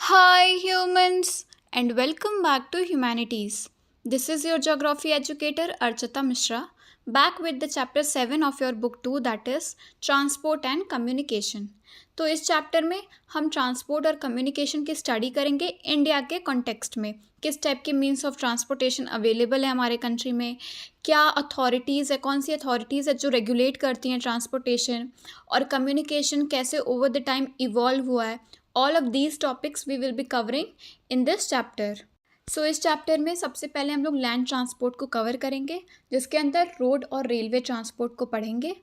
Hi, humans, and welcome back to Humanities. This is your geography educator Archita Mishra, back with the chapter 7 of your book 2, that is Transport and Communication. तो इस चैप्टर में हम transport और communication की study करेंगे India के context में। किस टाइप के मीन्स ऑफ ट्रांसपोर्टेशन अवेलेबल है हमारे कंट्री में, क्या अथॉरिटीज़ है, कौन सी अथॉरिटीज़ है जो रेगुलेट करती हैं ट्रांसपोर्टेशन, और कम्युनिकेशन कैसे ओवर द टाइम इवॉल्व हुआ है। All of these topics we will be covering in this chapter. So इस चैप्टर में सबसे पहले हम लोग लैंड ट्रांसपोर्ट को कवर करेंगे, जिसके अंदर रोड और रेलवे ट्रांसपोर्ट को पढ़ेंगे।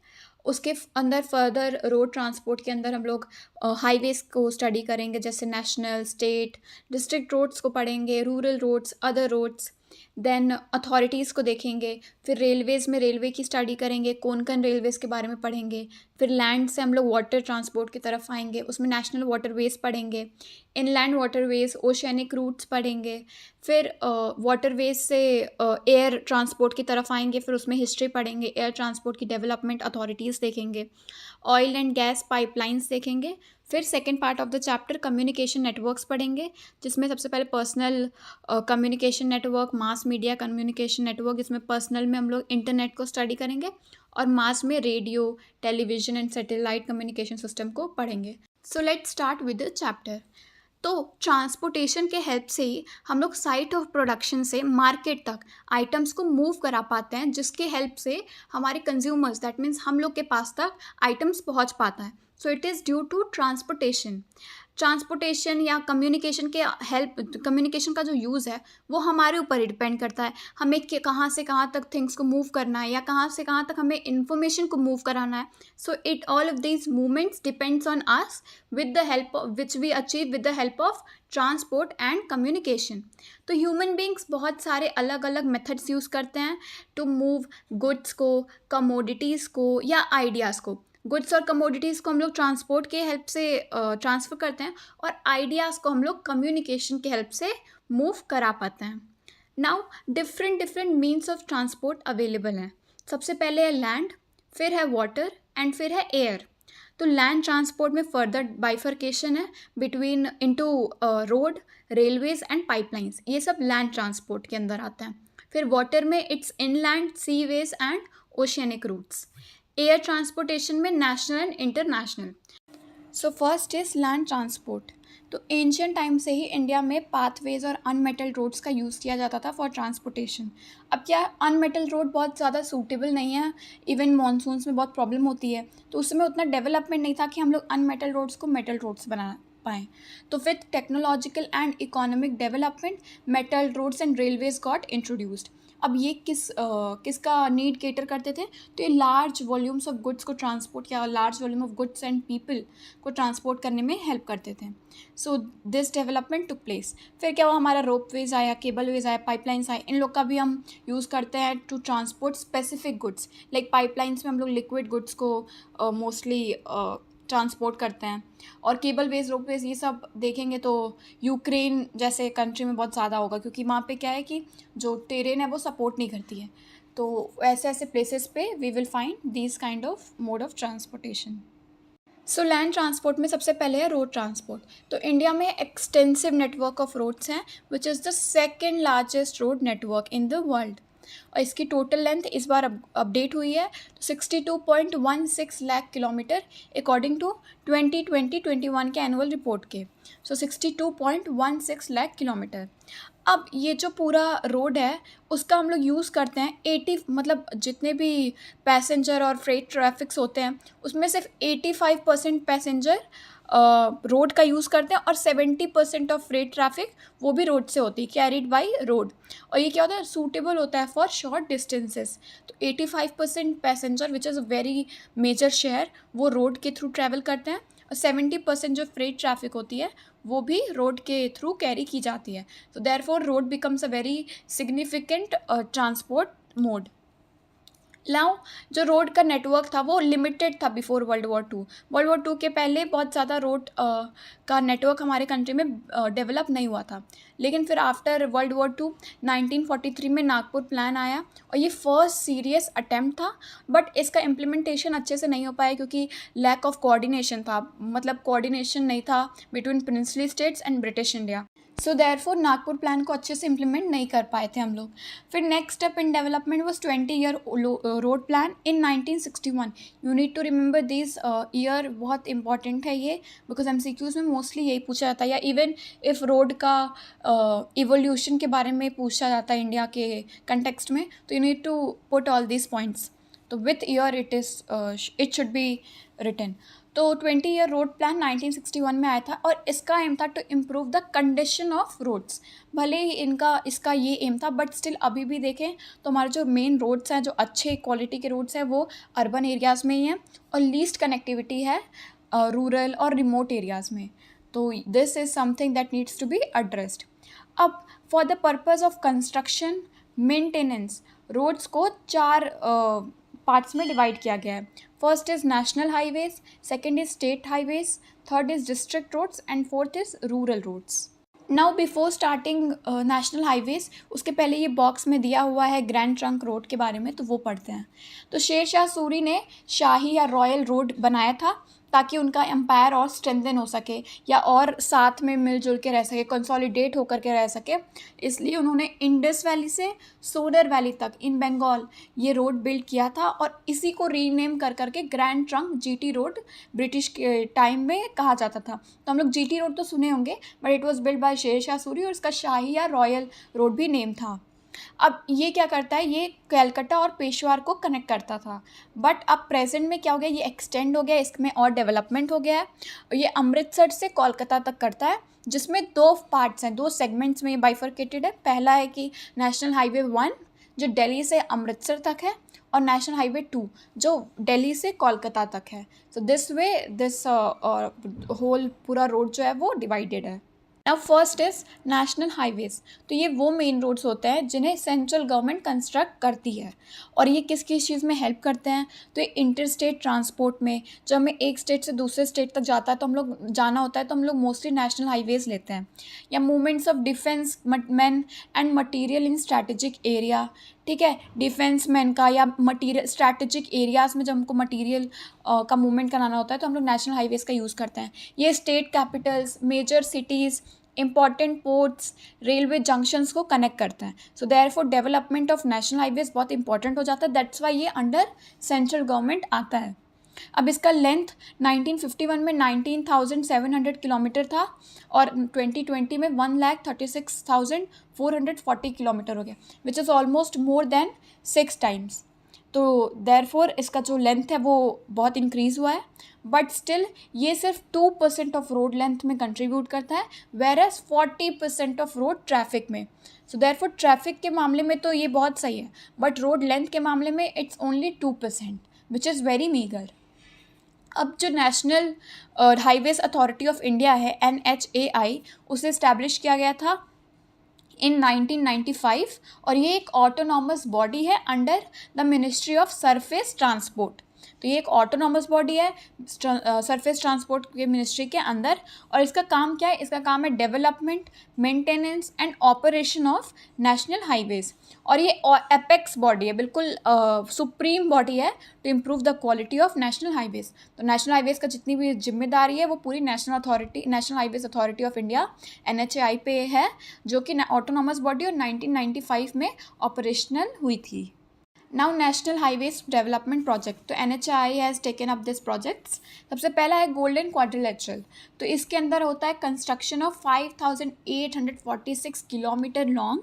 उसके अंदर फर्दर रोड ट्रांसपोर्ट के अंदर हम लोग हाईवेज़ को स्टडी करेंगे, जैसे नेशनल, स्टेट, डिस्ट्रिक्ट रोड्स को पढ़ेंगे, rural roads, other roads. Then authorities को देखेंगे। फिर रेलवेज़ में रेलवे की स्टडी करेंगे, कोंकण रेलवेज़ के बारे में पढ़ेंगे। फिर लैंड से हम लोग वाटर ट्रांसपोर्ट की तरफ आएंगे, उसमें नेशनल वाटरवेज़ पढ़ेंगे, इनलैंड वाटरवेज़, ओशियनिक रूट्स पढ़ेंगे। फिर वाटरवेज़ से एयर ट्रांसपोर्ट की तरफ आएंगे, फिर उसमें हिस्ट्री पढ़ेंगे, एयर ट्रांसपोर्ट की डेवलपमेंट अथॉरिटीज़ देखेंगे, ऑयल एंड गैस पाइपलाइंस देखेंगे। फिर second part of the chapter communication networks पढ़ेंगे, जिसमें सबसे पहले personal communication network, mass media communication network, जिसमें पर्सनल में हम लोग इंटरनेट को स्टडी करेंगे, और मास में radio, television and satellite communication system को पढ़ेंगे। So let's start with the chapter. तो ट्रांसपोर्टेशन के हेल्प से ही हम लोग साइट ऑफ प्रोडक्शन से मार्केट तक आइटम्स को मूव करा पाते हैं, जिसके हेल्प से हमारे कंज्यूमर्स, दैट मीन्स हम लोग के पास तक आइटम्स पहुंच पाता है। So it is due to transportation या कम्युनिकेशन के हेल्प। कम्युनिकेशन का जो यूज़ है वो हमारे ऊपर ही डिपेंड करता है, हमें कहाँ से कहाँ तक थिंग्स को मूव करना है, या कहाँ से कहाँ तक हमें इन्फॉर्मेशन को मूव कराना है। So it all of these movements depends on us with the help of which we achieve with the help of transport and communication. तो ह्यूमन बींग्स बहुत सारे अलग अलग मेथड्स यूज़ करते हैं टू मूव गुड्स को, कमोडिटीज़ को या आइडियाज़ को। गुड्स और कमोडिटीज़ को हम लोग ट्रांसपोर्ट के हेल्प से ट्रांसफ़र करते हैं, और आइडियाज़ को हम लोग कम्युनिकेशन के हेल्प से मूव करा पाते हैं। Now different different means of transport available हैं। सबसे पहले है लैंड, फिर है वाटर एंड फिर है एयर। तो लैंड ट्रांसपोर्ट में फर्दर बाइफर्केशन है between into road, railways and pipelines, ये सब लैंड ट्रांसपोर्ट के अंदर आता है। फिर वाटर में its inland, seaways and oceanic routes. Air transportation में national and international. So first is land transport. तो एंशियंट टाइम से ही इंडिया में पाथवेज और अनमेटल्ड रोड्स का यूज़ किया जाता था फॉर ट्रांसपोर्टेशन। अब क्या अनमेटल्ड रोड बहुत ज़्यादा सूटेबल नहीं है, इवन मानसून्स में बहुत प्रॉब्लम होती है, तो उस समय उतना डेवलपमेंट नहीं था कि हम लोग अनमेटल्ड रोड्स को मेटल रोड्स बना पाएँ। तो with technological and economic development metal roads and railways got introduced. अब ये किसका नीड केटर करते थे, तो ये लार्ज वॉल्यूम्स ऑफ गुड्स को ट्रांसपोर्ट या large volume of goods and people को ट्रांसपोर्ट करने में हेल्प करते थे। So this development took place. फिर क्या हुआ, हमारा रोप वेज आया, केबल वेज आया, पाइपलाइंस आए, इन लोग का भी हम यूज़ करते हैं to transport specific goods. Like pipelines में हम लोग लिक्विड गुड्स को मोस्टली ट्रांसपोर्ट करते हैं, और केबल वेज, रोप वेज, ये सब देखेंगे तो यूक्रेन जैसे कंट्री में बहुत ज़्यादा होगा, क्योंकि वहाँ पे क्या है कि जो टेरेन है वो सपोर्ट नहीं करती है। तो ऐसे ऐसे प्लेसेस पे we will find this kind of mode of transportation. So land transport में सबसे पहले है रोड ट्रांसपोर्ट। तो इंडिया में एक्सटेंसिव नेटवर्क ऑफ रोड्स हैं, which is the second largest road network in the world. और इसकी टोटल लेंथ इस बार अपडेट हुई है, तो 62.16 लाख किलोमीटर अकॉर्डिंग टू 2020-21 के एनुअल रिपोर्ट के। सो 62.16 लाख किलोमीटर। अब ये जो पूरा रोड है उसका हम लोग यूज़ करते हैं 80, मतलब जितने भी पैसेंजर और फ्रेट ट्रैफिक्स होते हैं उसमें सिर्फ 85% पैसेंजर रोड का यूज़ करते हैं, और 70% ऑफ फ्रेट ट्रैफिक वो भी रोड से होती है, कैरिड बाई रोड। और ये क्या होता है, सूटेबल होता है फॉर शॉर्ट डिस्टेंसेस। तो 85% passenger, which is a very major share, वो रोड के थ्रू ट्रैवल करते हैं, और 70% जो फ्रेट ट्रैफिक होती है वो भी रोड के थ्रू कैरी की जाती है। तो therefore road becomes a very significant transport mode. Now जो रोड का नेटवर्क था वो लिमिटेड था बिफोर वर्ल्ड वॉर टू के पहले बहुत ज़्यादा रोड का नेटवर्क हमारे कंट्री में डेवलप नहीं हुआ था। लेकिन फिर आफ्टर वर्ल्ड वॉर 2 1943 में नागपुर प्लान आया और ये फर्स्ट सीरियस अटेम्प्ट था। बट इसका इम्प्लीमेंटेशन अच्छे से नहीं हो पाया क्योंकि लैक ऑफ कोऑर्डिनेशन था, मतलब कोऑर्डिनेशन नहीं था between princely states and British India. So therefore Nagpur plan को अच्छे से इम्प्लीमेंट नहीं कर पाए थे हम लोग। फिर next step in development was 20-year road plan in 1961। You need to remember this year, बहुत इंपॉर्टेंट है ये, बिकॉज MCQs में मोस्टली यही पूछा जाता है, या इवन इफ़ रोड का इवोल्यूशन के बारे में पूछा जाता है इंडिया के कंटेक्स्ट में, तो you need to put all these points. तो with year it should be written. तो 20-year रोड प्लान 1961 में आया था और इसका एम था to improve the condition of roads. भले ही इसका ये एम था, बट स्टिल अभी भी देखें तो हमारे जो मेन रोड्स हैं, जो अच्छे क्वालिटी के रोड्स हैं, वो अर्बन एरियाज़ में ही हैं और लीस्ट कनेक्टिविटी है रूरल और रिमोट एरियाज़ में। तो this is something that needs to be addressed. अब for the purpose of construction maintenance, roads को 4 पार्ट्स में डिवाइड किया गया है। First is national highways, second is state highways, third is district roads and fourth is rural roads. Now before starting national highways, उसके पहले ये box में दिया हुआ है ग्रैंड ट्रंक रोड के बारे में, तो वो पढ़ते हैं। तो शेर शाह सूरी ने शाही या रॉयल रोड बनाया था ताकि उनका एम्पायर और स्ट्रेंथन हो सके या और साथ में मिलजुल के रह सके, कंसोलिडेट होकर के रह सके। इसलिए उन्होंने इंडस वैली से सोनर वैली तक इन बंगाल ये रोड बिल्ड किया था और इसी को रीनेम कर करके grand trunk GT road British के टाइम में कहा जाता था। तो हम लोग GT रोड तो सुने होंगे, but it was build by Sher Shah Suri और इसका शाही या रॉयल रोड भी नेम था। अब ये क्या करता है, ये कलकत्ता और पेशवार को कनेक्ट करता था, बट अब प्रेजेंट में क्या हो गया, ये एक्सटेंड हो गया, इसमें और डेवलपमेंट हो गया है। ये अमृतसर से कोलकाता तक करता है, जिसमें 2 पार्ट्स हैं, 2 सेगमेंट्स में ये बाइफरकेटेड है। पहला है कि नेशनल हाईवे 1 जो दिल्ली से अमृतसर तक है, और नेशनल हाईवे 2 जो दिल्ली से कोलकाता तक है। So this way this whole पूरा रोड जो है वो डिवाइडेड है। अब फर्स्ट इज़ नेशनल हाईवेज़। तो ये वो मेन रोड्स होते हैं जिन्हें सेंट्रल गवर्नमेंट कंस्ट्रक्ट करती है और ये किस किस चीज़ में हेल्प करते हैं। तो ये इंटर स्टेट ट्रांसपोर्ट में, जब हमें एक स्टेट से दूसरे स्टेट तक जाता है तो हम लोग जाना होता है तो हम लोग मोस्टली नेशनल हाईवेज़ लेते हैं। या movements of defence man and material in strategic area, ठीक है, डिफेंस मैन का या मटीरियल स्ट्रैटेजिक एरियाज़ में जब हमको मटीरियल का मूवमेंट कराना होता है तो हम लोग नेशनल हाईवेज़ का यूज़ करते हैं। ये state capitals, major cities, important ports, railway junctions को कनेक्ट करते हैं। So therefore development of national highways बहुत इंपॉर्टेंट हो जाता है, दैट्स वाई ये अंडर सेंट्रल गवर्नमेंट आता है। अब इसका लेंथ 1951 में 19,700 किलोमीटर था और 2020 में 1,36,440 किलोमीटर हो गया, which is almost more than 6 times। तो देयरफॉर इसका जो लेंथ है वो बहुत इंक्रीज़ हुआ है, बट स्टिल ये सिर्फ 2% ऑफ रोड लेंथ में कंट्रीब्यूट करता है, whereas 40% of road traffic में। सो देयरफॉर ट्रैफिक के मामले में तो ये बहुत सही है, बट रोड लेंथ के मामले में it's only 2%, which is very meagre. अब जो national highways authority of India है NHAI, उसे इस्टेब्लिश किया गया था इन 1995 और ये एक ऑटोनॉमस बॉडी है under the ministry of surface transport. तो ये एक ऑटोनॉमस बॉडी है सरफेस ट्रांसपोर्ट के मिनिस्ट्री के अंदर, और इसका काम क्या है, इसका काम है development, maintenance and operation of national highways. और ये एपेक्स बॉडी है, बिल्कुल सुप्रीम बॉडी है to improve the quality of national highways. तो नेशनल हाईवेज़ का जितनी भी जिम्मेदारी है वो पूरी national highways authority of India NHAI पे है, जो कि ऑटोनॉमस बॉडी और 1995 में ऑपरेशनल हुई थी। Now national highways development project, तो NHAI has taken up this projects. सबसे पहला है गोल्डन क्वाड्रिलेटरल। तो इसके अंदर होता है construction of 5,846 kilometre long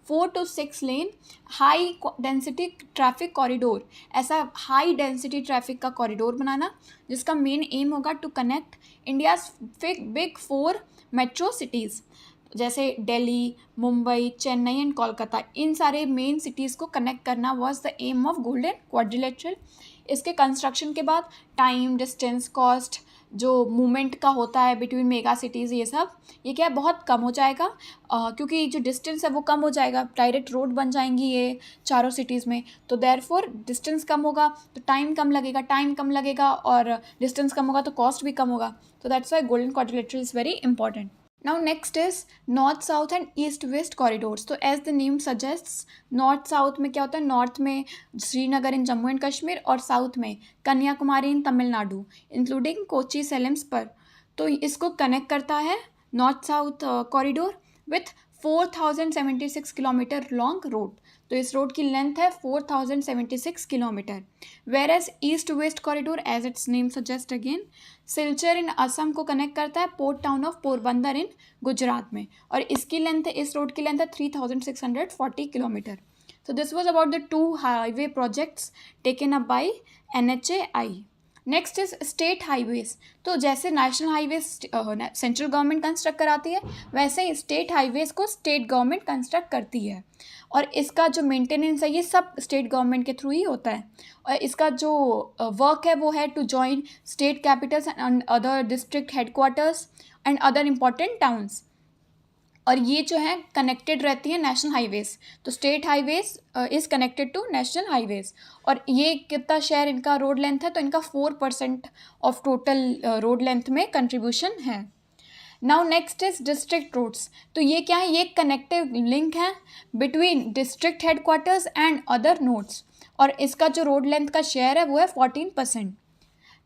4 to 6 lane high density traffic corridor. ऐसा हाई डेंसिटी ट्रैफिक का कॉरिडोर बनाना जिसका मेन एम होगा to connect India's big 4 metro cities जैसे दिल्ली, मुंबई, चेन्नई एंड कोलकाता। इन सारे मेन सिटीज़ को कनेक्ट करना was the aim of golden quadrilateral. इसके कंस्ट्रक्शन के बाद टाइम, डिस्टेंस, कॉस्ट जो मूवमेंट का होता है बिटवीन मेगा सिटीज़, ये सब ये क्या है बहुत कम हो जाएगा, क्योंकि जो डिस्टेंस है वो कम हो जाएगा, डायरेक्ट रोड बन जाएंगी ये चारों सिटीज़ में, तो देयरफॉर डिस्टेंस कम होगा तो टाइम कम लगेगा और डिस्टेंस कम होगा तो कॉस्ट भी कम होगा. तो that's why golden quadrilateral is very important. Now next is north south and east west corridors. तो as the name suggests, north south में क्या होता है, नॉर्थ में श्रीनगर इन जम्मू एंड कश्मीर और साउथ में कन्याकुमारी इन तमिलनाडु इंक्लूडिंग कोची सेलेम्स पर. तो इसको कनेक्ट करता है north south corridor with 4076 kilometre long road. तो इस रोड की लेंथ है 4076 kilometre. Where as east west corridor as its name suggest again, Silchar in Assam को कनेक्ट करता है port town of Porbandar in Gujarat में, और इसकी लेंथ है, इस रोड की लेंथ है 3640 kilometre. So this was about the two highway projects taken up by NHAI. Next is state highways. तो जैसे national highways central government construct कराती है, वैसे ही स्टेट हाईवेज को स्टेट गवर्नमेंट कंस्ट्रक्ट करती है, और इसका जो मेंटेनेंस है ये सब स्टेट गवर्नमेंट के थ्रू ही होता है. और इसका जो वर्क है वो है to join state capitals and other district headquarters and other important towns, और ये जो है कनेक्टेड रहती है नेशनल हाईवेज. तो state highways is connected to national highways, और ये कितना शेयर इनका रोड लेंथ है, तो इनका 4% ऑफ टोटल रोड लेंथ में कंट्रीब्यूशन है. Now next is district roads. तो ये क्या है, ये कनेक्टिव लिंक है between district headquarters and other nodes, और इसका जो रोड लेंथ का शेयर है वो है 14%.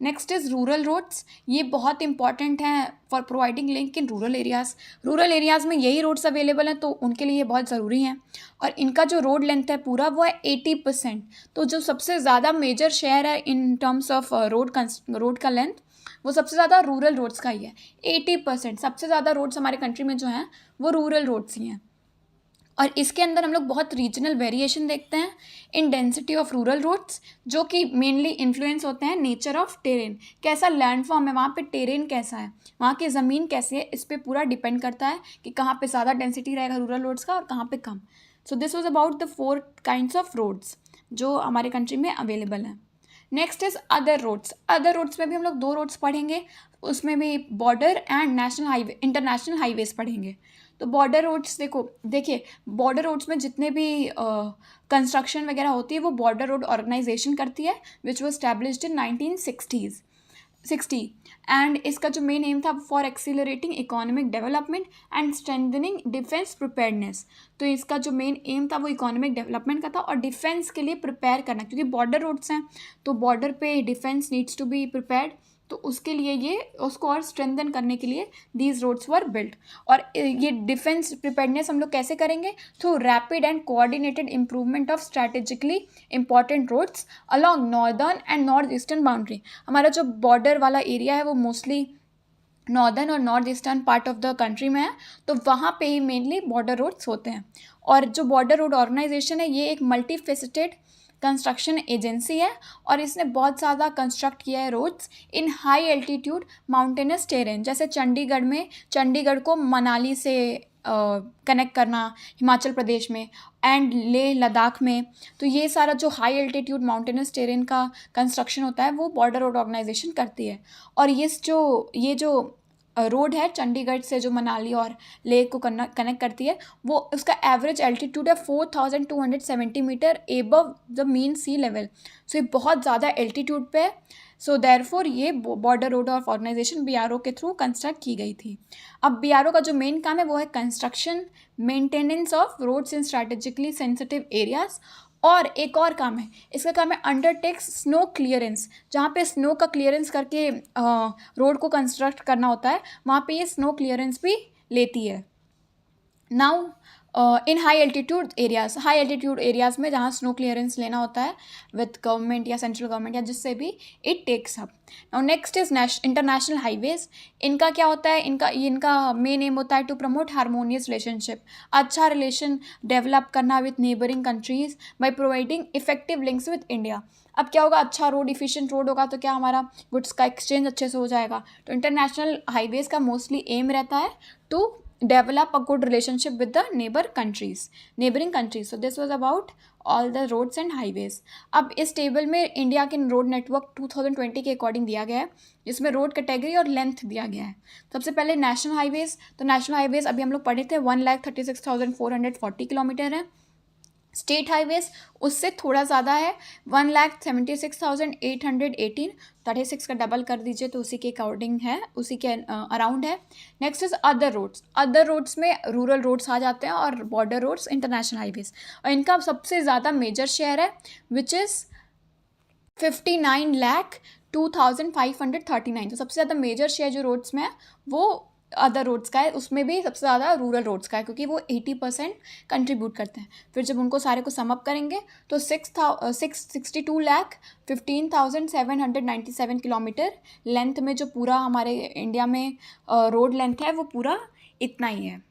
Next is rural roads. ये बहुत इंपॉर्टेंट हैं for providing link in rural areas. Rural areas में यही रोड्स अवेलेबल हैं, तो उनके लिए ये बहुत ज़रूरी हैं, और इनका जो रोड लेंथ है पूरा वो है 80%. तो जो सबसे ज़्यादा मेजर शेयर है इन टर्म्स ऑफ रोड का लेंथ, वो सबसे ज़्यादा रूरल रोड्स का ही है. 80% सबसे ज़्यादा रोड्स हमारे कंट्री में जो हैं वो रूरल रोड्स ही हैं. और इसके अंदर हम लोग बहुत रीजनल वेरिएशन देखते हैं in density of rural roads, जो कि मेनली इन्फ्लुएंस होते हैं नेचर ऑफ टेरेन. कैसा लैंडफॉर्म है वहाँ पे, टेरेन कैसा है, वहाँ की ज़मीन कैसी है, इस पर पूरा डिपेंड करता है कि कहाँ पे ज़्यादा डेंसिटी रहेगा रूरल रोड्स का और कहाँ पे कम. So this was about the 4 kinds of roads जो हमारे कंट्री में अवेलेबल हैं. Next is other roads. Other roads में भी हम लोग 2 रोड्स पढ़ेंगे, उसमें भी border and national highway, international highways पढ़ेंगे. तो बॉर्डर रोड्स देखिए बॉर्डर रोड्स में जितने भी कंस्ट्रक्शन वगैरह होती है वो बॉर्डर रोड ऑर्गेनाइजेशन करती है, which was established in 1960. And इसका जो मेन एम था for accelerating economic development and strengthening defence preparedness. तो इसका जो मेन एम था वो इकोनॉमिक डेवलपमेंट का था और डिफेंस के लिए प्रिपेयर करना, क्योंकि बॉर्डर रोड्स हैं तो बॉर्डर पे defence needs to be prepared. तो उसके लिए ये उसको और स्ट्रेंथन करने के लिए दीज रोड्स वर बिल्ट. और ये डिफेंस प्रिपेयर्डनेस हम लोग कैसे करेंगे, through rapid and coordinated improvement of strategically important roads along northern and north eastern boundary. हमारा जो बॉर्डर वाला एरिया है वो मोस्टली नॉर्दर्न और north eastern part of the country में है, तो वहाँ पे ही मेनली बॉर्डर रोड्स होते हैं. और जो बॉर्डर रोड ऑर्गेनाइजेशन है ये एक मल्टी फेसेटेड कंस्ट्रक्शन एजेंसी है, और इसने बहुत ज़्यादा कंस्ट्रक्ट किया है roads in high altitude mountainous terrain. जैसे चंडीगढ़ को मनाली से कनेक्ट करना हिमाचल प्रदेश में, एंड लेह लद्दाख में. तो ये सारा जो हाई एल्टीट्यूड माउंटेनस टेरेन का कंस्ट्रक्शन होता है वो बॉर्डर रोड ऑर्गेनाइजेशन करती है. और ये जो रोड है चंडीगढ़ से जो मनाली और लेह को कनेक्ट करती है, वो उसका एवरेज एल्टीट्यूड है 4270 metre above the mean sea level. So ये बहुत ज़्यादा एल्टीट्यूड पे है. सो देयरफॉर ये border road of organisation BRO के थ्रू कंस्ट्रक्ट की गई थी. अब BRO का जो मेन काम है वो है construction maintenance of roads in strategically sensitive areas. और एक और काम है, इसका काम है अंडरटेक्स स्नो क्लियरेंस. जहाँ पे स्नो का क्लियरेंस करके रोड को कंस्ट्रक्ट करना होता है, वहाँ पे ये स्नो क्लियरेंस भी लेती है. Now in high altitude areas में जहाँ स्नो क्लियरेंस लेना होता है विद गवर्नमेंट या सेंट्रल गवर्नमेंट या जिससे भी, it takes up. Now next is international highways. इनका क्या होता है, इनका मेन एम होता है टू प्रमोट हारमोनियस रिलेशनशिप, अच्छा रिलेशन डेवलप करना with neighbouring countries by providing effective links with India. अब क्या होगा, अच्छा रोड, इफिशिएंट रोड होगा तो क्या हमारा गुड्स का एक्सचेंज अच्छे से हो जाएगा. तो इंटरनेशनल हाईवेज का मोस्टली एम रहता है to develop a good relationship with the neighboring countries. So this was about all the roads and highways. अब इस टेबल में इंडिया के रोड नेटवर्क 2020 के अकॉर्डिंग दिया गया है, जिसमें रोड कैटेगरी और लेंथ दिया गया है. सबसे पहले नेशनल हाईवेज. तो नेशनल हाईवेज अभी हम लोग पढ़े थे 1,36,440 किलोमीटर है. स्टेट हाईवेज उससे थोड़ा ज़्यादा है, 1,76,818. 36 का डबल कर दीजिए तो उसी के अकॉर्डिंग है, उसी के अराउंड है. Next is other roads. Other roads में रूरल रोड्स आ जाते हैं और बॉर्डर रोड्स, इंटरनेशनल हाईवेज. और इनका सबसे ज़्यादा मेजर शेयर है विच इज़ 59,02,539. तो सबसे ज़्यादा मेजर शेयर जो रोड्स में है वो अदर रोड्स का है. उसमें भी सबसे ज़्यादा रूरल रोड्स का है क्योंकि वो 80% कंट्रीब्यूट करते हैं. फिर जब उनको सारे को समअप करेंगे तो 662,15,797 किलोमीटर लेंथ में जो पूरा हमारे इंडिया में रोड लेंथ है वो पूरा इतना ही है.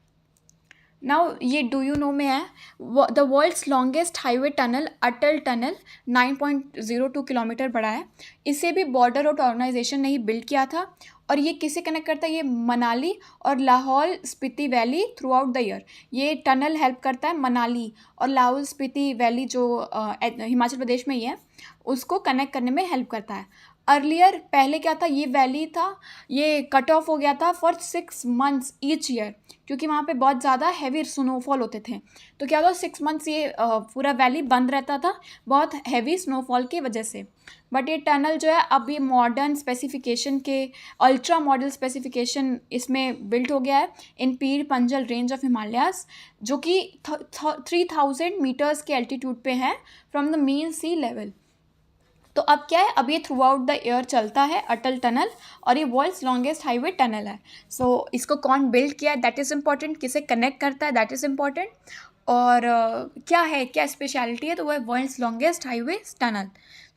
नाउ ये डू यू नो में है, the world's longest highway tunnel Atal tunnel 9.02 kilometre बड़ा है. इसे भी बॉर्डर रोड ऑर्गेनाइजेशन ने ही बिल्ड किया था. और ये किसे कनेक्ट करता है? ये मनाली और Lahaul Spiti valley through out the year. ये टनल हेल्प करता है मनाली और लाहौल स्पीति वैली जो हिमाचल प्रदेश में ही है उसको कनेक्ट करने में हेल्प करता है. अर्लियर पहले क्या था, ये वैली था, ये कट ऑफ हो गया था फॉर 6 months ईच ईयर क्योंकि वहाँ पे बहुत ज़्यादा हैवी स्नोफॉल होते थे. तो क्या होता 6 months ये पूरा वैली बंद रहता था बहुत हैवी स्नोफॉल की वजह से. बट ये टनल जो है अब ये मॉडर्न स्पेसिफिकेशन के अल्ट्रा मॉडल स्पेसिफिकेशन इसमें बिल्ट हो गया है इन पीर पंजल रेंज ऑफ हिमालयाज जो कि 3,000 मीटर्स के एल्टीट्यूड पे है from the mean sea level. तो अब क्या है, अब ये थ्रू आउट द ईयर चलता है अटल टनल और ये वर्ल्ड्स लॉन्गेस्ट हाईवे टनल है. सो इसको कौन बिल्ड किया है दैट इज़ इम्पॉर्टेंट, किसे कनेक्ट करता है दैट इज़ इम्पॉर्टेंट. और क्या है, क्या स्पेशलिटी है, तो वो है world's longest highway tunnel.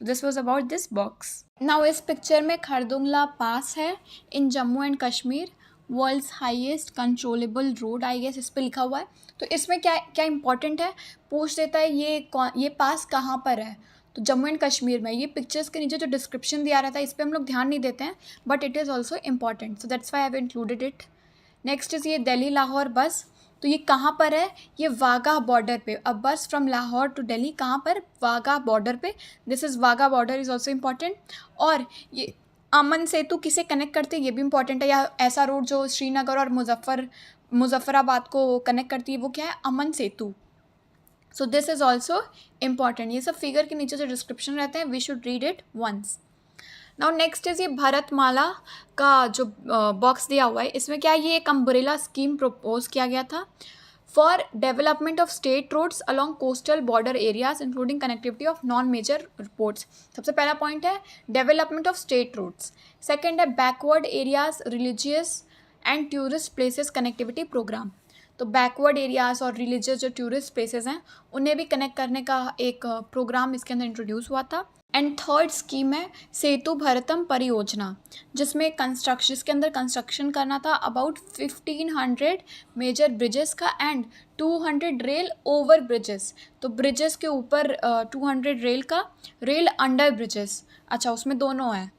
This was about this box. Now इस पिक्चर में खरदुंगला पास है in Jammu and Kashmir, world's highest controllable road I guess इस पर लिखा हुआ है. तो इसमें क्या क्या इंपॉर्टेंट है, पूछ देता है ये पास कहाँ पर है. तो जम्मू एंड कश्मीर में. ये पिक्चर्स के नीचे जो डिस्क्रिप्शन दिया रहता है इस पर हम लोग ध्यान नहीं देते हैं but it is also important, so that's Y I have included it. Next is ये दिल्ली लाहौर बस. तो ये कहाँ पर है, ये वाघा बॉर्डर पे. अब बस फ्रॉम लाहौर टू दिल्ली कहाँ पर, वाघा बॉर्डर पे. This is Wagah border is also important. और ये अमन सेतु किसे कनेक्ट करते हैं ये भी इंपॉर्टेंट है, या ऐसा रोड जो श्रीनगर और मुजफ्फराबाद को कनेक्ट करती है वो क्या है, Aman Setu. So this is also important. ये सब फिगर के नीचे जो डिस्क्रिप्शन रहते हैं we should read it once. Now next is ये भारतमाला का जो बॉक्स दिया हुआ है इसमें क्या है, ये एक अम्ब्रेला स्कीम प्रपोज किया गया था for development of state roads along coastal border areas including connectivity of non major ports. सबसे पहला पॉइंट है development of state roads. Second है backward areas religious and tourist places connectivity programme. तो backward areas और religious जो tourist places हैं उन्हें भी कनेक्ट करने का एक प्रोग्राम इसके अंदर इंट्रोड्यूस हुआ था. एंड थर्ड स्कीम है सेतु भारतम परियोजना जिसमें इसके अंदर कंस्ट्रक्शन करना था अबाउट 1,500 मेजर ब्रिजेस का एंड 200 रेल ओवर ब्रिजेस. तो ब्रिजेस के ऊपर 200 रेल का, रेल अंडर ब्रिजेस, अच्छा उसमें दोनों है.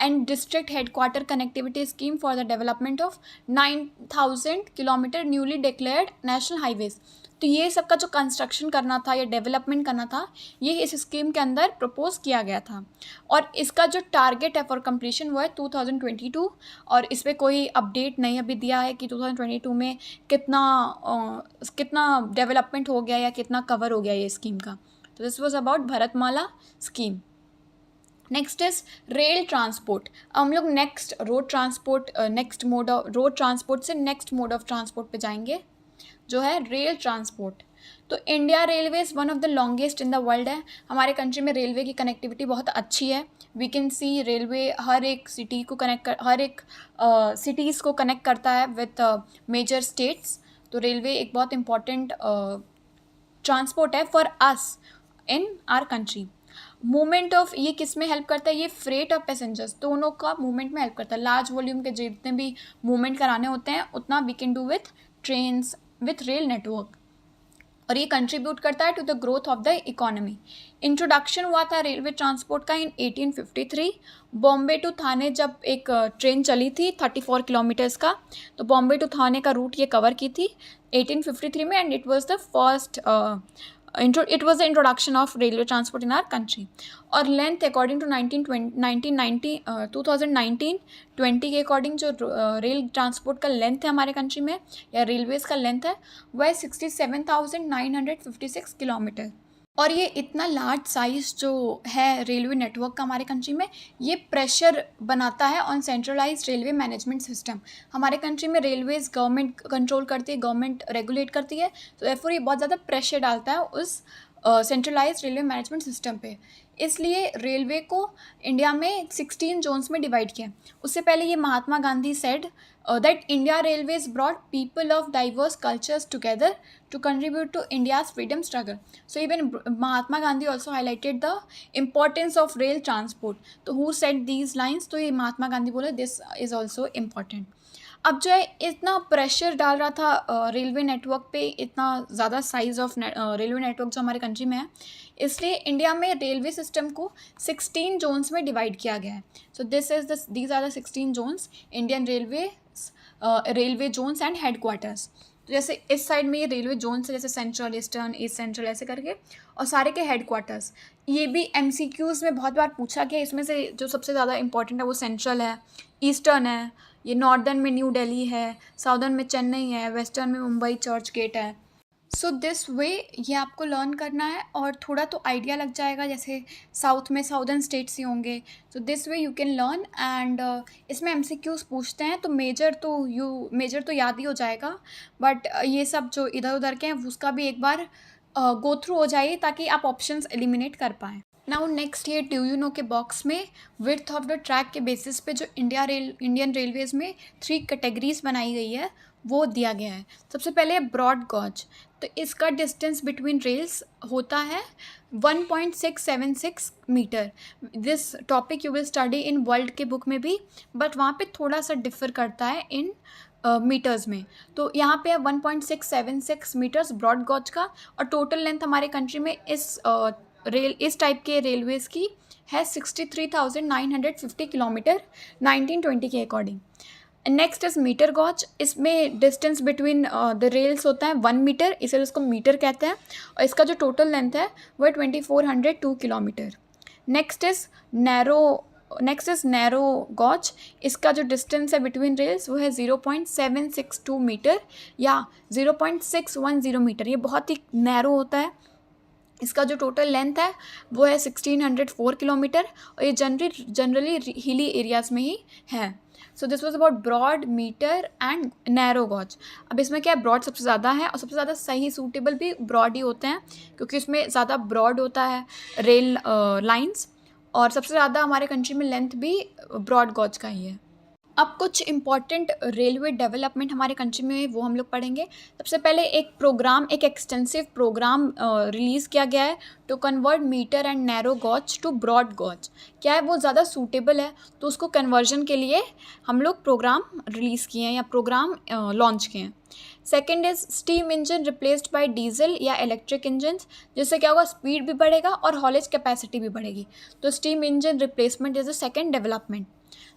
And district headquarter connectivity scheme for the development of 9,000 kilometre newly declared national highways. तो ये सब का जो कंस्ट्रक्शन करना था या डेवलपमेंट करना था ये इस स्कीम के अंदर प्रपोज किया गया था. और इसका जो टारगेट है फॉर कंप्लीशन वो है 2022. और इस पर कोई अपडेट नहीं अभी दिया है कि 2022 में कितना डेवलपमेंट हो गया या कितना कवर हो गया ये स्कीम का. तो this was about Bharatmala scheme. Next is rail transport. हम लोग नेक्स्ट रोड ट्रांसपोर्ट से नेक्स्ट मोड ऑफ ट्रांसपोर्ट पे जाएंगे जो है रेल ट्रांसपोर्ट. तो India railways one of the longest in the world है. हमारे कंट्री में रेलवे की कनेक्टिविटी बहुत अच्छी है. वी कैन सी रेलवे हर एक सिटी को सिटीज़ को कनेक्ट करता है विथ मेजर स्टेट्स. तो रेलवे एक बहुत इंपॉर्टेंट ट्रांसपोर्ट है for us in our country. Movement of ये किस में हेल्प करता है, ये फ्रेट और पैसेंजर्स दोनों का मूवमेंट में हेल्प करता है. लार्ज वॉल्यूम के जितने भी मूवमेंट कराने होते हैं उतना we can do with trains with rail network. और ये कंट्रीब्यूट करता है to the growth of the economy. Introduction हुआ था रेलवे ट्रांसपोर्ट का इन 1853। बॉम्बे टू थाने जब एक ट्रेन चली थी 34 किलोमीटर्स का, तो बॉम्बे टू थाने का रूट ये कवर की थी 1853 में, and it was the first it was the introduction of railway transport in our country. और लेंथ अकॉर्डिंग टू 2020 के अकॉर्डिंग जो रेल ट्रांसपोर्ट का लेंथ है हमारे कंट्री में, या रेलवेज़ का लेंथ है, वह 67,956 किलोमीटर। और ये इतना लार्ज साइज़ जो है रेलवे नेटवर्क का हमारे कंट्री में, ये प्रेशर बनाता है on centralised railway management system. हमारे कंट्री में रेलवेज़ गवर्नमेंट कंट्रोल करती है, गवर्नमेंट रेगुलेट करती है, तो therefore ये बहुत ज़्यादा प्रेशर डालता है उस सेंट्रलाइज्ड रेलवे मैनेजमेंट सिस्टम पे। इसलिए रेलवे को इंडिया में 16 जोन्स में डिवाइड किया। उससे पहले ये Mahatma Gandhi said that India Railways brought people of diverse cultures together to contribute to India's freedom struggle. So even Mahatma Gandhi also highlighted the importance of rail transport. तो who said these lines? तो ये महात्मा गांधी बोले this is also important. अब जो है इतना pressure डाल रहा था रेलवे नेटवर्क पे, इतना ज़्यादा साइज़ ऑफ रेलवे नेटवर्क जो हमारे कंट्री में है, इसलिए इंडिया में रेलवे सिस्टम को 16 जोन्स में डिवाइड किया गया है। So these are the 16 zones, Indian railway zones and headquarters. तो जैसे इस साइड में ये रेलवे जोन्स है, जैसे सेंट्रल, ईस्टर्न, ईस्ट सेंट्रल ऐसे करके, और सारे के हेडक्वार्टर्स। ये भी MCQs में बहुत बार पूछा गया, इसमें से जो सबसे ज़्यादा इंपॉर्टेंट है वो सेंट्रल है, ईस्टर्न है, ये नॉर्दर्न में न्यू दिल्ली है, साउदर्न में चेन्नई है, वेस्टर्न में मुंबई चर्च गेट है। सो दिस वे ये आपको लर्न करना है और थोड़ा तो आइडिया लग जाएगा, जैसे साउथ में साउदर्न स्टेट्स ही होंगे। सो this way you can learn, and इसमें MCQs पूछते हैं तो मेजर तो याद ही हो जाएगा, बट ये सब जो इधर उधर के हैं उसका भी एक बार गो थ्रू हो जाइए ताकि आप ऑप्शंस एलिमिनेट कर पाएँ। नाउ नेक्स्ट ये डू यू नो के बॉक्स में विड्थ ऑफ द ट्रैक के बेसिस पे जो इंडियन रेलवेज़ में 3 कैटेगरीज बनाई गई है वो दिया गया है। सबसे पहले ब्रॉड गॉज, तो इसका डिस्टेंस बिटवीन रेल्स होता है 1.676 metre. This topic you will study in world के बुक में भी, बट वहाँ पे थोड़ा सा डिफर करता है इन मीटर्स में। तो यहाँ पे है 1.676 मीटर्स ब्रॉड गॉज का, और टोटल लेंथ हमारे कंट्री में इस टाइप के रेलवेज़ की है 63,950 किलोमीटर 1920 के अकॉर्डिंग। नेक्स्ट इज मीटर गॉज, इसमें डिस्टेंस बिटवीन द रेल्स होता है 1 मीटर, इसलिए उसको मीटर कहते हैं, और इसका जो टोटल लेंथ है वो है 2402 kilometre. Next is narrow gauge, इसका जो डिस्टेंस है बिटवीन रेल्स वो है 0.762 मीटर या 0.610 मीटर, ये बहुत ही नैरो होता है। इसका जो टोटल लेंथ है वो है 1604 किलोमीटर, और ये जनरली हिली एरियाज़ में ही है। So this was about broad, metre and narrow gauge. अब इसमें क्या है, ब्रॉड सबसे ज़्यादा है और सबसे ज़्यादा सही सूटेबल भी ब्रॉड ही होते हैं, क्योंकि इसमें ज़्यादा ब्रॉड होता है रेल लाइंस, और सबसे ज़्यादा हमारे कंट्री में लेंथ भी ब्रॉड गॉज का ही है। अब कुछ इम्पॉर्टेंट रेलवे डेवलपमेंट हमारे कंट्री में वो हम लोग पढ़ेंगे। सबसे पहले एक एक्सटेंसिव प्रोग्राम रिलीज़ किया गया है to convert metre and narrow gauge to broad gauge. क्या है, वो ज़्यादा सूटेबल है, तो उसको कन्वर्जन के लिए हम लोग प्रोग्राम रिलीज़ किए हैं या प्रोग्राम लॉन्च किए हैं। Second is steam engine replaced by diesel या इलेक्ट्रिक इंजन, जिससे क्या होगा, स्पीड भी बढ़ेगा और हॉलेज कैपेसिटी भी बढ़ेगी। तो steam engine replacement is the second development.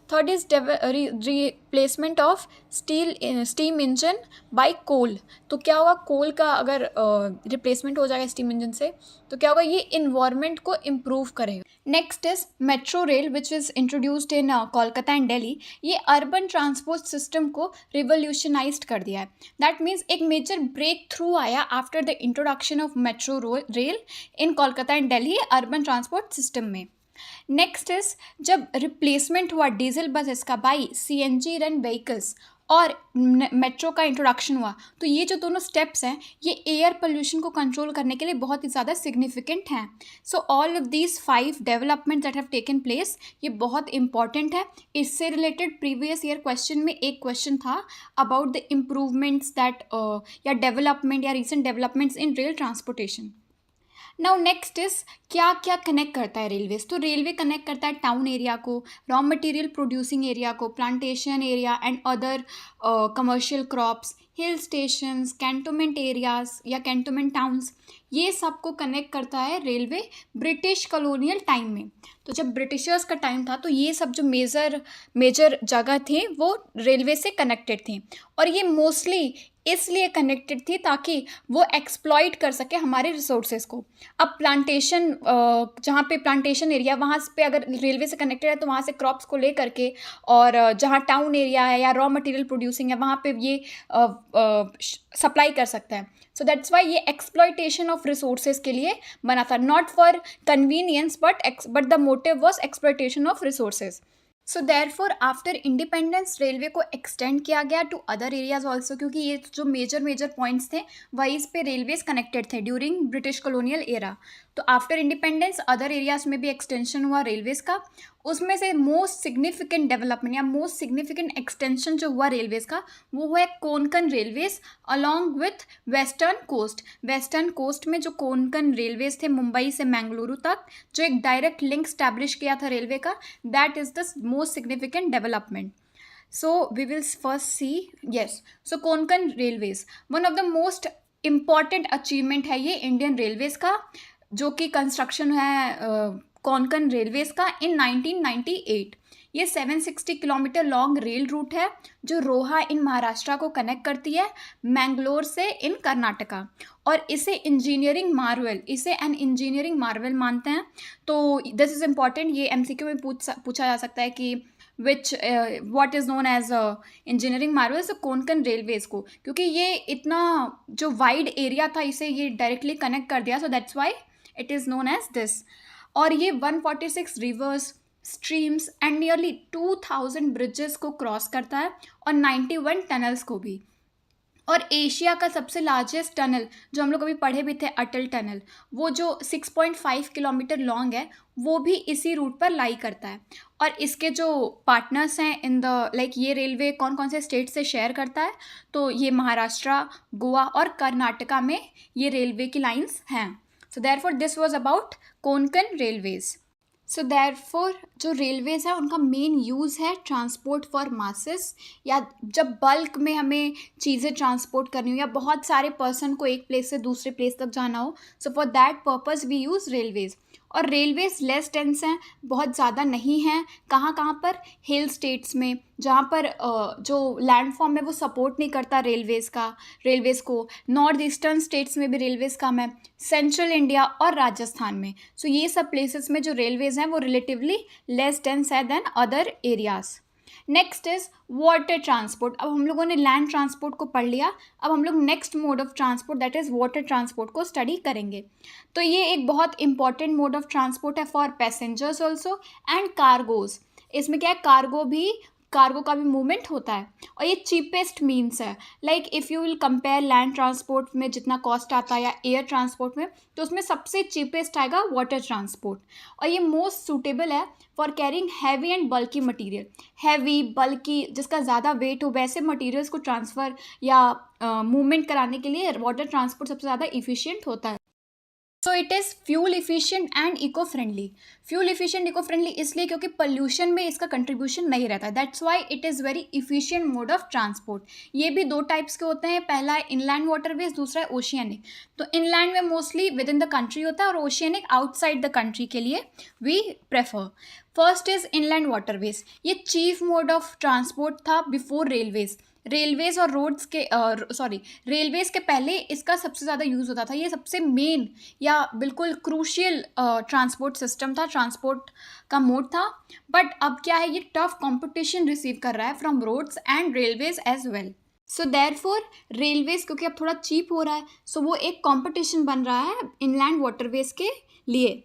Third is replacement of steam engine by coal. तो क्या होगा, कोल का अगर रिप्लेसमेंट हो जाएगा स्टीम इंजन से, तो क्या होगा, ये इन्वायरमेंट को इम्प्रूव करेगा। Next is metro rail which is introduced in Kolkata and Delhi. ये अर्बन ट्रांसपोर्ट सिस्टम को रिवोल्यूशनाइज्ड कर दिया है। दैट मीन्स एक मेजर ब्रेक थ्रू आया after the introduction of metro rail in Kolkata and Delhi urban transport system में। नेक्स्ट इज जब replacement हुआ डीजल बसेस का बाई CNG रन व्हीकल्स और मेट्रो का इंट्रोडक्शन हुआ, तो ये जो दोनों स्टेप्स हैं ये एयर पोल्यूशन को कंट्रोल करने के लिए बहुत ही ज़्यादा सिग्निफिकेंट हैं। सो all of these 5 development that have taken place, ये बहुत इंपॉर्टेंट है। इससे रिलेटेड प्रीवियस ईयर क्वेश्चन में एक क्वेश्चन था अबाउट द इम्प्रूवमेंट्स दैट या डेवलपमेंट या recent developments in rail transportation. Now next is क्या क्या कनेक्ट करता है रेलवेज। तो रेलवे कनेक्ट करता है टाउन एरिया को, रॉ मटेरियल प्रोड्यूसिंग एरिया को, plantation area and other commercial crops, hill stations, cantonment areas या कैंटोनमेंट टाउन्स, ये सब को कनेक्ट करता है रेलवे ब्रिटिश कॉलोनियल टाइम में। तो जब ब्रिटिशर्स का टाइम था तो ये सब जो मेजर मेजर जगह थे वो रेलवे से कनेक्टेड थी, और ये मोस्टली इसलिए कनेक्टेड थी ताकि वो एक्सप्लॉइट कर सके हमारे रिसोर्सेज को। अब प्लांटेशन, जहाँ पे प्लांटेशन एरिया वहाँ पे अगर रेलवे से कनेक्टेड है तो वहाँ से क्रॉप्स को ले करके, और जहाँ टाउन एरिया है या रॉ मटेरियल प्रोड्यूसिंग है वहाँ पे ये सप्लाई कर सकता है। सो दैट्स वाई ये एक्सप्लॉइटेशन ऑफ रिसोर्सेज के लिए बना था, not for convenience but the motive was exploitation of resources. So therefore after independence railway को एक्सटेंड किया गया टू अदर एरियाज ऑल्सो, क्योंकि ये जो मेजर पॉइंट्स थे वही इस पे रेलवेज कनेक्टेड थे ड्यूरिंग ब्रिटिश कॉलोनियल एरा। तो आफ्टर इंडिपेंडेंस अदर एरियाज में भी एक्सटेंशन हुआ रेलवेज का। उसमें से मोस्ट सिग्निफिकेंट डेवलपमेंट या मोस्ट सिग्निफिकेंट एक्सटेंशन जो हुआ रेलवेज का वो हुआ Konkan railways along with western coast. Western coast में जो कोंकण रेलवेज थे मुंबई से मैंगलुरु तक, जो एक डायरेक्ट लिंक स्टैब्लिश किया था रेलवे का, that is the most significant development. So we will first see, yes, so Konkan Railways, one of the most important achievement है ये इंडियन रेलवेज का, जो कि कंस्ट्रक्शन है कोंकण रेलवेज का इन 1998। ये 760 किलोमीटर लॉन्ग रेल रूट है जो रोहा इन महाराष्ट्र को कनेक्ट करती है मैंगलोर से इन कर्नाटका, और इसे इंजीनियरिंग मार्वल, इसे एन इंजीनियरिंग मार्वल मानते हैं। तो दिस इज़ इम्पॉर्टेंट, ये एमसीक्यू में पूछा जा सकता है कि which what is known as engineering marvels Konkan railways को, क्योंकि ये इतना जो वाइड एरिया था इसे ये डायरेक्टली कनेक्ट कर दिया, so that's why it is known as this. और ये 146 rivers, streams and nearly 2000 bridges को क्रॉस करता है और 91 टनल्स को भी। और एशिया का सबसे लार्जेस्ट टनल जो हम लोग अभी पढ़े भी थे अटल टनल, वो जो 6.5 किलोमीटर लॉन्ग है वो भी इसी रूट पर लाई करता है। और इसके जो पार्टनर्स हैं इन द ये रेलवे कौन कौन से स्टेट से शेयर करता है, तो ये महाराष्ट्र, गोवा और कर्नाटका में ये रेलवे की लाइंस हैं। So therefore this was about Konkan railways. So therefore जो रेलवेज है उनका मेन यूज़ है ट्रांसपोर्ट फॉर मासेस, या जब बल्क में हमें चीज़ें ट्रांसपोर्ट करनी हो या बहुत सारे पर्सन को एक प्लेस से दूसरे प्लेस तक जाना हो, so for that purpose we use railways. और रेलवेज लेस डेंस हैं, बहुत ज़्यादा नहीं हैं। कहाँ पर? हिल स्टेट्स में, जहाँ पर जो लैंडफॉर्म है वो सपोर्ट नहीं करता रेलवेज़ को। नॉर्थ ईस्टर्न स्टेट्स में भी रेलवेज़ कम है, सेंट्रल इंडिया और राजस्थान में। सो ये सब प्लेसेस में जो रेलवेज़ हैं वो रिलेटिवली लेस डेंस है than other areas. Next is water transport. अब हम लोगों ने लैंड ट्रांसपोर्ट को पढ़ लिया, अब हम लोग next mode of transport that is water transport को स्टडी करेंगे। तो ये एक बहुत इंपॉर्टेंट मोड ऑफ ट्रांसपोर्ट है for passengers also and cargoes. इसमें क्या है, कार्गो का भी मूवमेंट होता है, और ये चीपेस्ट मीन्स है। If you will compare land transport में जितना कॉस्ट आता है या एयर ट्रांसपोर्ट में, तो उसमें सबसे चीपेस्ट आएगा वाटर ट्रांसपोर्ट, और ये मोस्ट सूटेबल है for carrying heavy and bulky material. Heavy, bulky, जिसका ज़्यादा वेट हो वैसे मटीरियल्स को ट्रांसफ़र या मूवमेंट कराने के लिए वाटर ट्रांसपोर्ट सबसे ज़्यादा इफ़िशियंट होता है। So it is fuel efficient and eco friendly. Fuel efficient, eco friendly इसलिए क्योंकि पोल्यूशन में इसका कंट्रीब्यूशन नहीं रहता है, that's why it is very efficient mode of transport. ये भी दो टाइप्स के होते हैं, पहला है इनलैंड वाटरवेज, दूसरा है ओशियनिक। तो इनलैंड में mostly within the country होता है और ओशियनिक आउटसाइड द कंट्री के लिए we prefer. First is inland waterways. ये चीफ मोड ऑफ ट्रांसपोर्ट था बिफोर रेलवेज और रोड्स के रेलवेज़ के पहले इसका सबसे ज़्यादा यूज़ होता था। ये सबसे मेन या बिल्कुल क्रूशियल ट्रांसपोर्ट सिस्टम था, ट्रांसपोर्ट का मोड था। बट अब क्या है, ये टफ कंपटीशन रिसीव कर रहा है from roads and railways as well. So therefore railways क्योंकि अब थोड़ा चीप हो रहा है, सो वो एक कंपटीशन बन रहा है इनलैंड वाटरवेज के लिए।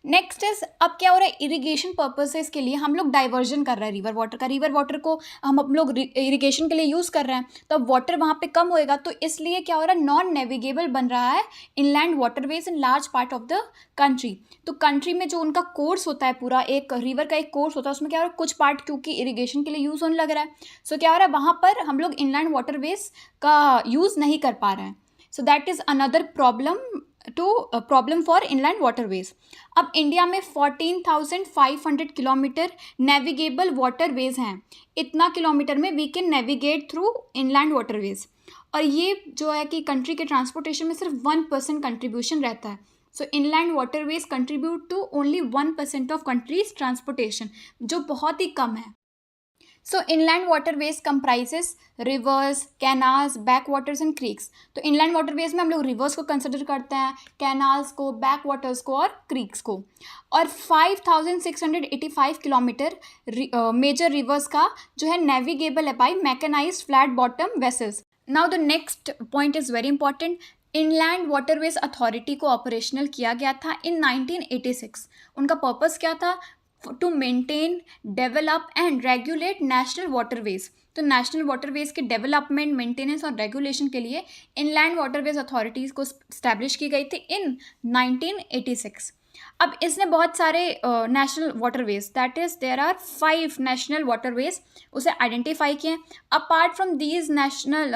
नेक्स्ट इज, अब क्या हो रहा है, इरिगेशन पर्पसेस के लिए हम लोग डाइवर्जन कर रहे हैं रिवर वाटर को हम लोग इरिगेशन के लिए यूज़ कर रहे हैं, तो अब वाटर वहाँ पे कम होएगा, तो इसलिए क्या हो रहा है, नॉन नेविगेबल बन रहा है inland waterways in large part of the country. तो कंट्री में जो उनका कोर्स होता है, पूरा एक रिवर का एक कोर्स होता है, उसमें क्या हो रहा है, कुछ पार्ट क्योंकि इरिगेशन के लिए यूज़ होने लग रहा है, सो क्या हो रहा है, वहाँ पर हम लोग इनलैंड वाटरवेज का यूज़ नहीं कर पा रहे हैं। So that is another problem to problem for inland waterways. अब इंडिया में 14,500 किलोमीटर नेविगेबल वाटरवेज हैं। इतना किलोमीटर में we can navigate through inland waterways, और ये जो है कि कंट्री के ट्रांसपोर्टेशन में सिर्फ 1% कंट्रीब्यूशन रहता है। So inland waterways contribute to only 1% of country's transportation, जो बहुत ही कम है। So inland waterways comprises rivers, canals, back waters and creeks. तो इनलैंड वाटरवेज में हम लोग रिवर्स को कंसिडर करते हैं, कैनाल्स को, बैक वाटर्स को और क्रीक्स को। और 5,685 किलोमीटर मेजर रिवर्स का जो है नेविगेबल है by mechanised flat bottom vessels. Now the next point is very important. Inland waterways authority को ऑपरेशनल किया गया था इन 1986। उनका पर्पस क्या था? To maintain, develop and regulate national waterways. तो नेशनल वाटरवेज के डेवलपमेंट, मेंटेनेंस और रेगुलेशन के लिए इनलैंड वाटरवेज अथॉरिटीज़ को स्टैब्लिश की गई थी इन 1986। अब इसने बहुत सारे national waterways, that is there are 5 national waterways, उसे आइडेंटिफाई किए। Apart from these national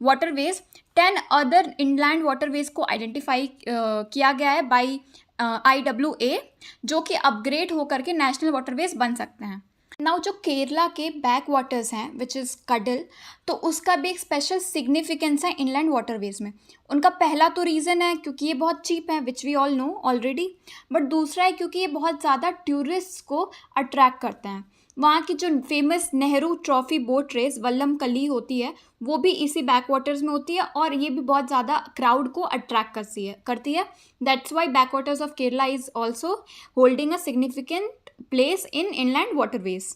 waterways 10 other inland waterways को आइडेंटिफाई किया गया है बाई IWA, जो कि अपग्रेड होकर के नेशनल वाटरवेज बन सकते हैं। नाउ जो केरला के बैक वाटर्स हैं विच इज़ कडल, तो उसका भी एक स्पेशल सिग्निफिकेंस है इनलैंड वाटरवेज में। उनका पहला तो रीज़न है क्योंकि ये बहुत चीप है, which we all know already, but दूसरा है क्योंकि ये बहुत ज़्यादा टूरिस्ट को अट्रैक्ट करते हैं। वहाँ की जो famous Nehru trophy boat race Vallam Kali होती है, वो भी इसी बैक वाटर्स में होती है, और ये भी बहुत ज़्यादा क्राउड को अट्रैक्ट करती है। That's Y back waters of Kerala is also holding a significant place in inland waterways.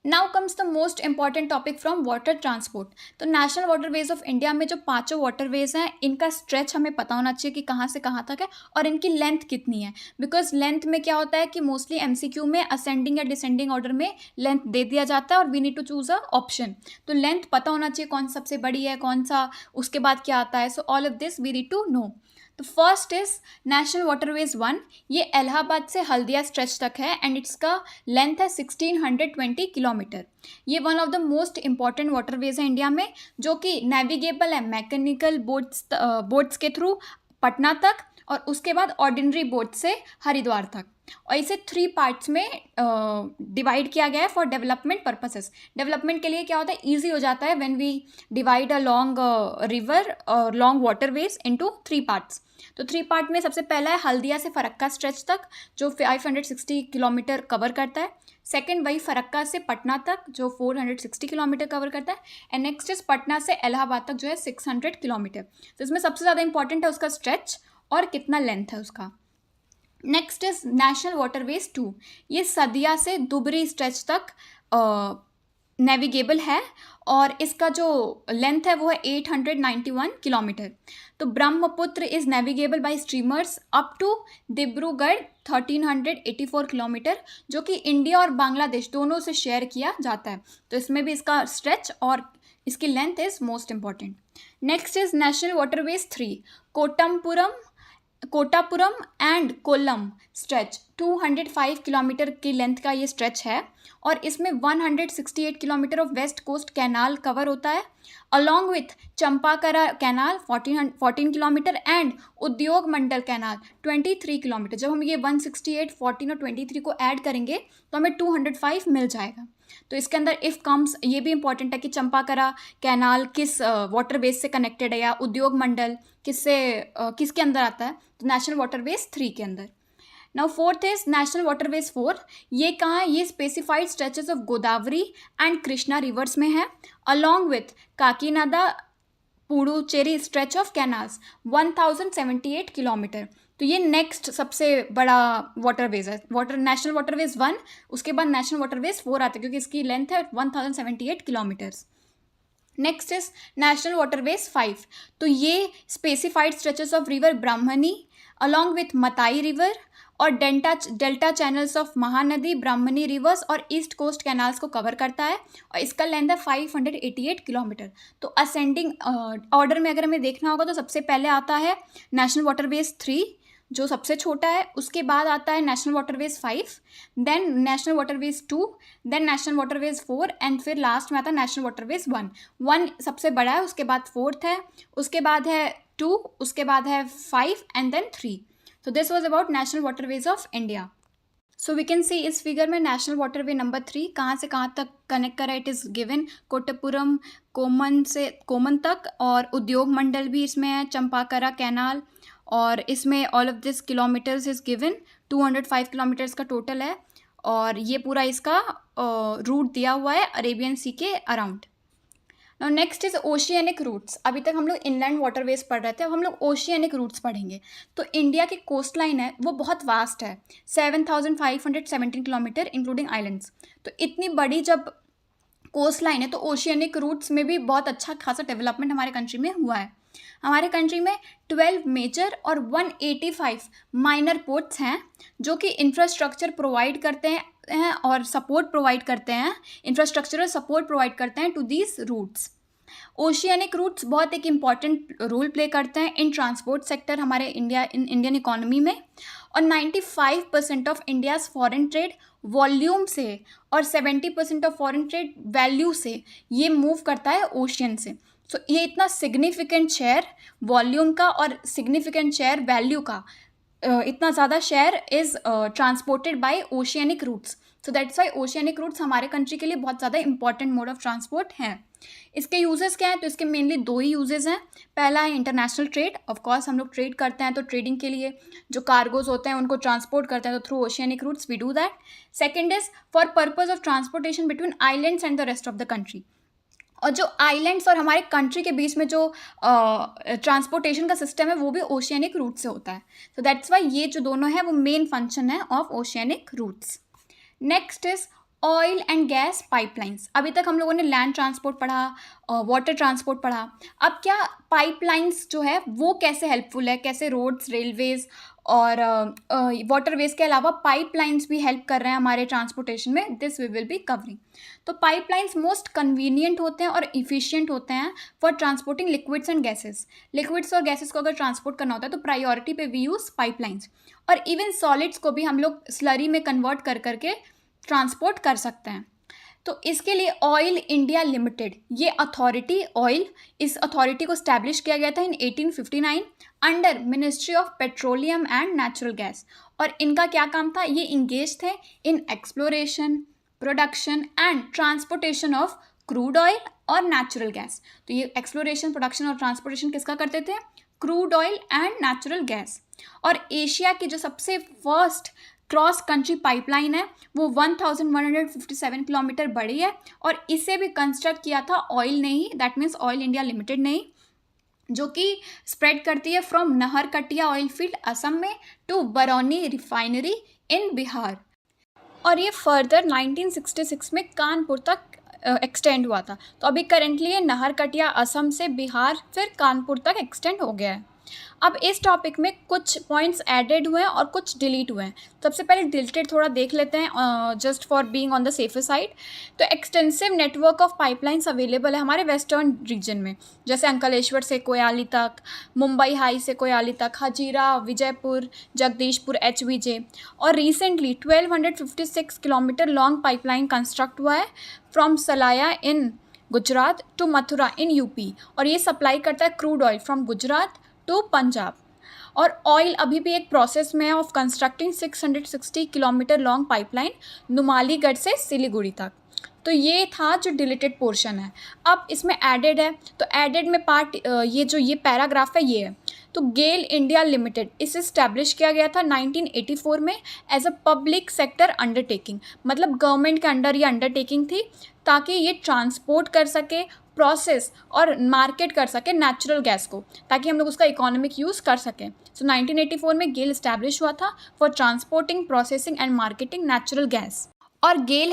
Now comes the most important topic from water transport. तो नेशनल वाटरवेज ऑफ इंडिया में जो 5 वाटरवेज हैं, इनका स्ट्रेच हमें पता होना चाहिए कि कहाँ से कहाँ तक है और इनकी लेंथ कितनी है। बिकॉज लेंथ में क्या होता है कि मोस्टली MCQ में असेंडिंग या डिसेंडिंग ऑर्डर में लेंथ दे दिया जाता है और we need to choose a option. तो लेंथ पता होना चाहिए कौन सबसे बड़ी है, कौन सा उसके बाद क्या आता है। So all of this we need to know. तो फर्स्ट इज नेशनल वाटरवेज 1, ये इलाहाबाद से हल्दिया स्ट्रेच तक है एंड इसका लेंथ है 1620 किलोमीटर। ये one of the most important waterways है इंडिया में, जो कि नेविगेबल है मैकेनिकल बोट्स के थ्रू पटना तक, और उसके बाद ऑर्डिनरी बोट से हरिद्वार तक। और इसे 3 पार्ट्स में डिवाइड किया गया है फॉर डेवलपमेंट पर्पसेस। डेवलपमेंट के लिए क्या होता है, ईजी हो जाता है when we divide a long river और लॉन्ग वाटरवेज इनटू 3 पार्ट्स। तो 3 पार्ट में सबसे पहला है हल्दिया से फरक्का स्ट्रेच तक, जो 560 किलोमीटर कवर करता है। सेकेंड वही फरक्का से पटना तक, जो 460 किलोमीटर कवर करता है। एंड नेक्स्ट इज पटना से इलाहाबाद तक, जो है 600 किलोमीटर। तो इसमें सबसे ज़्यादा इंपॉर्टेंट है उसका स्ट्रेच और कितना लेंथ है उसका। नेक्स्ट इज नेशनल वाटरवेज 2, ये सदिया से दुबरी स्ट्रेच तक नेविगेबल है और इसका जो लेंथ है वो है 891 किलोमीटर। तो Brahmaputra is navigable by streamers up to Dibrugarh 1384 kilometre, जो कि इंडिया और बांग्लादेश दोनों से शेयर किया जाता है। तो इसमें भी इसका स्ट्रेच और इसकी length is most important. Next is national waterways 3, Kottapuram and Kollam stretch, 205 kilometre की लेंथ का ये स्ट्रेच है और इसमें 168 kilometre of west coast canal cover होता है, along with Champakara canal 14 kilometre and Udyoga Mandal canal 23 kilometre. जब हम ये 168, 14 और 23 को ऐड करेंगे तो हमें 205 मिल जाएगा। तो इसके अंदर इफ़ कम्स, ये भी इंपॉर्टेंट है कि चंपाकरा कैनाल किस वाटरवेज से कनेक्टेड है, या उद्योग मंडल किसके अंदर आता है, तो नेशनल वाटरवेज 3 के अंदर। Now fourth is national waterways 4, ये कहाँ है, ये specified stretches of Godavari and Krishna reverse में है, along with Kakinada Puducherry stretch of canals 1078 kilometre. तो ये नेक्स्ट सबसे बड़ा वाटरवेज है, नेशनल वाटरवेज 1, उसके बाद नेशनल वाटरवेज 4 आता है क्योंकि इसकी लेंथ है 1078 kilometres. Next is national waterways 5, तो ये specified stretches of river Brahmani along with Matai river और delta channels of Mahanadi, Brahmani rivers और ईस्ट कोस्ट कैनाल्स को कवर करता है और इसका लेंथ है 588 किलोमीटर। तो असेंडिंग ऑर्डर में अगर हमें देखना होगा तो सबसे पहले आता है नेशनल वाटरवेज 3, जो सबसे छोटा है, उसके बाद आता है national waterways 5, then national waterways 2, then national waterways 4 and फिर लास्ट में आता है नेशनल वाटरवेज 1 सबसे बड़ा है, उसके बाद 4th है, उसके बाद है 2, उसके बाद है 5 एंड देन 3. तो this was about national waterways of India. So we can see इस फिगर में नेशनल वाटरवे नंबर 3 कहाँ से कहाँ तक कनेक्ट करा. इट इज़ गिवन कोट्टपुरम कोमन से कोमन तक, और उद्योग मंडल भी इसमें है, चंपाकरा कैनाल, और इसमें all of this kilometres is given. 205 kilometres का टोटल है, और ये पूरा इसका रूट दिया हुआ है अरेबियन सी के अराउंड. Now next is oceanic routes. अभी तक हम लोग इनलैंड वाटरवेज पढ़ रहे थे, अब हम लोग ओशियनिक रूट्स पढ़ेंगे. तो इंडिया की कोस्ट लाइन है वो बहुत वास्ट है, 7,517 किलोमीटर इंक्लूडिंग आइलैंड्स. तो इतनी बड़ी जब कोस्ट लाइन है तो ओशियनिक रूट्स में भी बहुत अच्छा खासा डेवलपमेंट हमारे कंट्री में हुआ है. हमारे कंट्री में 12 मेजर और 185 माइनर पोर्ट्स हैं जो कि इंफ्रास्ट्रक्चर प्रोवाइड करते हैं और सपोर्ट प्रोवाइड करते हैं, इंफ्रास्ट्रक्चरल सपोर्ट प्रोवाइड करते हैं to these routes. Oceanic routes बहुत एक इम्पॉर्टेंट रोल प्ले करते हैं इन ट्रांसपोर्ट सेक्टर हमारे इंडियन इकोनॉमी में. और 95% of India's foreign trade volume से और 70% ऑफ फॉरेन ट्रेड वैल्यू से ये मूव करता है ओशियन से. सो ये इतना सिग्निफिकेंट शेयर वॉल्यूम का और सिग्निफिकेंट शेयर वैल्यू का, इतना ज़्यादा share is transported by oceanic routes. So that's why oceanic routes हमारे कंट्री के लिए बहुत ज़्यादा इंपॉर्टेंट मोड ऑफ ट्रांसपोर्ट हैं. इसके यूजेस क्या हैं? तो इसके मेनली 2 ही यूजेस हैं. पहला है इंटरनेशनल ट्रेड. ऑफ कोर्स हम लोग ट्रेड करते हैं, तो ट्रेडिंग के लिए जो कार्गोज होते हैं उनको ट्रांसपोर्ट करते हैं, तो through oceanic routes we do that. Second is for purpose of transportation between islands and the rest of the country. और जो आइलैंड्स और हमारे कंट्री के बीच में जो ट्रांसपोर्टेशन का सिस्टम है वो भी ओशियनिक रूट से होता है. तो दैट्स वाई ये जो दोनों है वो मेन फंक्शन है of oceanic routes. Next is oil and gas pipelines. अभी तक हम लोगों ने लैंड ट्रांसपोर्ट पढ़ा, वाटर ट्रांसपोर्ट पढ़ा. अब क्या पाइपलाइंस जो है वो कैसे हेल्पफुल है, कैसे रोड्स, रेलवेज और वाटरवेज के अलावा पाइपलाइंस भी हेल्प कर रहे हैं हमारे ट्रांसपोर्टेशन में, this we will be covering. तो पाइपलाइंस मोस्ट कन्वीनियंट होते हैं और इफ़िशियंट होते हैं for transporting liquids and gases. Liquids और गैसेस को अगर ट्रांसपोर्ट करना होता है तो प्रायोरिटी पे वी यूज़ पाइपलाइंस. और इवन सॉलिड्स को भी हम लोग स्लरी में कन्वर्ट कर करके ट्रांसपोर्ट कर सकते हैं. तो इसके लिए ऑयल इंडिया लिमिटेड, ये अथॉरिटी ऑयल, इस अथॉरिटी को स्टैब्लिश किया गया था in 1859 under ministry of petroleum and natural gas. और इनका क्या काम था? ये इंगेज थे in exploration, production and transportation of crude oil और नेचुरल गैस. तो ये एक्सप्लोरेशन, प्रोडक्शन और ट्रांसपोर्टेशन किसका करते थे? Crude oil and natural gas. और एशिया की जो सबसे फर्स्ट क्रॉस कंट्री पाइपलाइन है वो 1157 किलोमीटर बड़ी है, और इसे भी कंस्ट्रक्ट किया था ऑयल ने ही, that means oil India limited ने ही, जो कि स्प्रेड करती है from Naharkatiya oil field Assam में to Barauni refinery in Bihar. और ये फर्दर 1966 में कानपुर तक एक्सटेंड हुआ था. तो अभी करेंटली ये नहरकटिया असम से बिहार फिर कानपुर तक एक्सटेंड हो गया है. अब इस टॉपिक में कुछ पॉइंट्स एडेड हुए हैं और कुछ डिलीट हुए हैं. सबसे पहले डिलीटेड थोड़ा देख लेते हैं just for being on the safer side. तो extensive network of pipelines available है हमारे वेस्टर्न रीजन में, जैसे अंकलेश्वर से कोयाली तक, मुंबई हाई से कोयाली तक, हजीरा, विजयपुर, जगदीशपुर, HVJ. और recently 1256 kilometre long pipeline construct हुआ है from Salaya in Gujarat to Mathura in UP. और ये सप्लाई करता है crude oil from Gujarat to Punjab. और ऑयल अभी भी एक प्रोसेस में है of constructing 660 kilometre long pipeline Numaligarh से सिलीगुड़ी तक. तो ये था जो डिलीटेड पोर्शन है. अब इसमें एडेड है, तो एडेड में पार्ट ये पैराग्राफ है ये है. तो गेल इंडिया लिमिटेड, इसे स्टैब्लिश किया गया था 1984 में as a public sector undertaking. मतलब गवर्नमेंट के अंडर ये अंडरटेकिंग थी ताकि ये ट्रांसपोर्ट कर सके, प्रोसेस और मार्केट कर सके नेचुरल गैस को, ताकि हम लोग उसका इकोनॉमिक यूज़ कर सकें. सो 1984 में गेल इस्टेब्लिश हुआ था for transporting, processing and marketing natural gas. और GAIL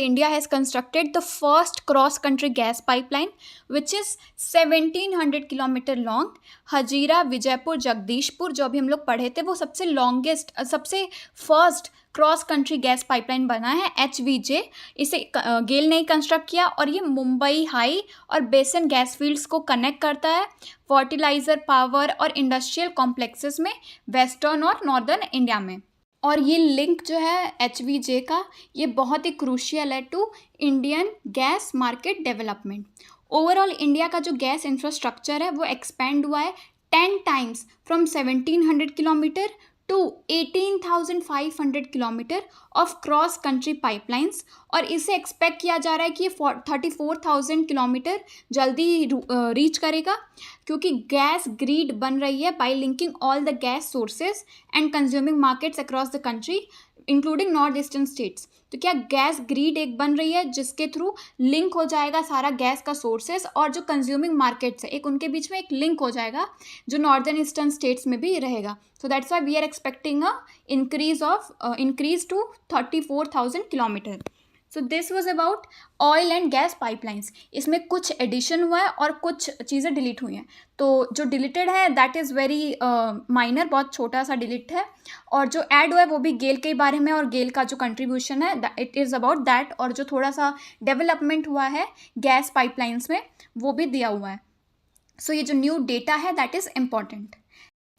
India has constructed the first cross country gas pipeline which is 1700 kilometre long. Hazira, Vijaypur, Jagdishpur जो अभी हम लोग पढ़े थे वो सबसे लॉन्गेस्ट, सबसे first cross country gas pipeline बना है HVJ. इसे गेल ने ही कंस्ट्रक्ट किया, और ये मुंबई हाई और बेसन गैस फील्ड्स को कनेक्ट करता है फर्टिलाइज़र, पावर और इंडस्ट्रियल कॉम्प्लेक्सेस में वेस्टर्न और नॉर्दर्न इंडिया में. और ये लिंक जो है HVJ का, ये बहुत ही क्रूशियल है to Indian gas market development. Overall India का जो गैस इंफ्रास्ट्रक्चर है वो एक्सपेंड हुआ है 10 times from 1700 kilometre to 18,500 kilometre of cross country pipelines, और इसे एक्सपेक्ट किया जा रहा है कि ये 34,000 किलोमीटर जल्दी रीच करेगा, क्योंकि गैस ग्रिड बन रही है bye linking all the gas sources and consuming markets across the country including north eastern states. तो क्या गैस ग्रिड एक बन रही है जिसके थ्रू लिंक हो जाएगा सारा गैस का सोर्सेस और जो कंज्यूमिंग मार्केट्स है, एक उनके बीच में एक लिंक हो जाएगा जो नॉर्दर्न ईस्टर्न स्टेट्स में भी रहेगा। So that's why we are expecting a increase to 34,000 kilometre. So this was about oil and gas pipelines. इसमें कुछ एडिशन हुआ है और कुछ चीज़ें डिलीट हुई हैं। तो जो डिलीटेड है दैट इज़ वेरी माइनर, बहुत छोटा सा डिलीट है, और जो ऐड हुआ है वो भी गेल के बारे में, और गेल का जो कंट्रीब्यूशन है इट इज़ अबाउट दैट, और जो थोड़ा सा डेवलपमेंट हुआ है गैस पाइपलाइंस में वो भी दिया हुआ है। सो ये जो न्यू डेटा है that is important.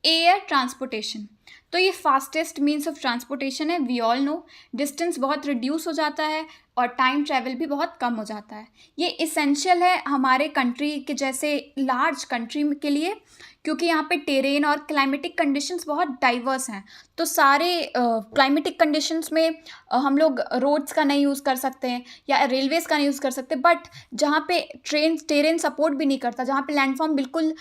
Air transportation, तो ये फास्टेस्ट मीन्स ऑफ ट्रांसपोर्टेशन है। वी ऑल नो डिस्टेंस बहुत रिड्यूस हो जाता है और टाइम ट्रैवल भी बहुत कम हो जाता है। ये इसेंशियल है हमारे कंट्री के जैसे लार्ज कंट्री के लिए, क्योंकि यहाँ पे टेरेन और क्लाइमेटिक कंडीशंस बहुत डाइवर्स हैं। तो सारे क्लाइमेटिक कंडीशंस में हम लोग रोड्स का नहीं यूज़ कर सकते हैं या रेलवेज़ का नहीं यूज़ कर सकते, बट जहाँ पे टेरेन सपोर्ट भी नहीं करता, जहाँ पे लैंडफॉर्म बिल्कुल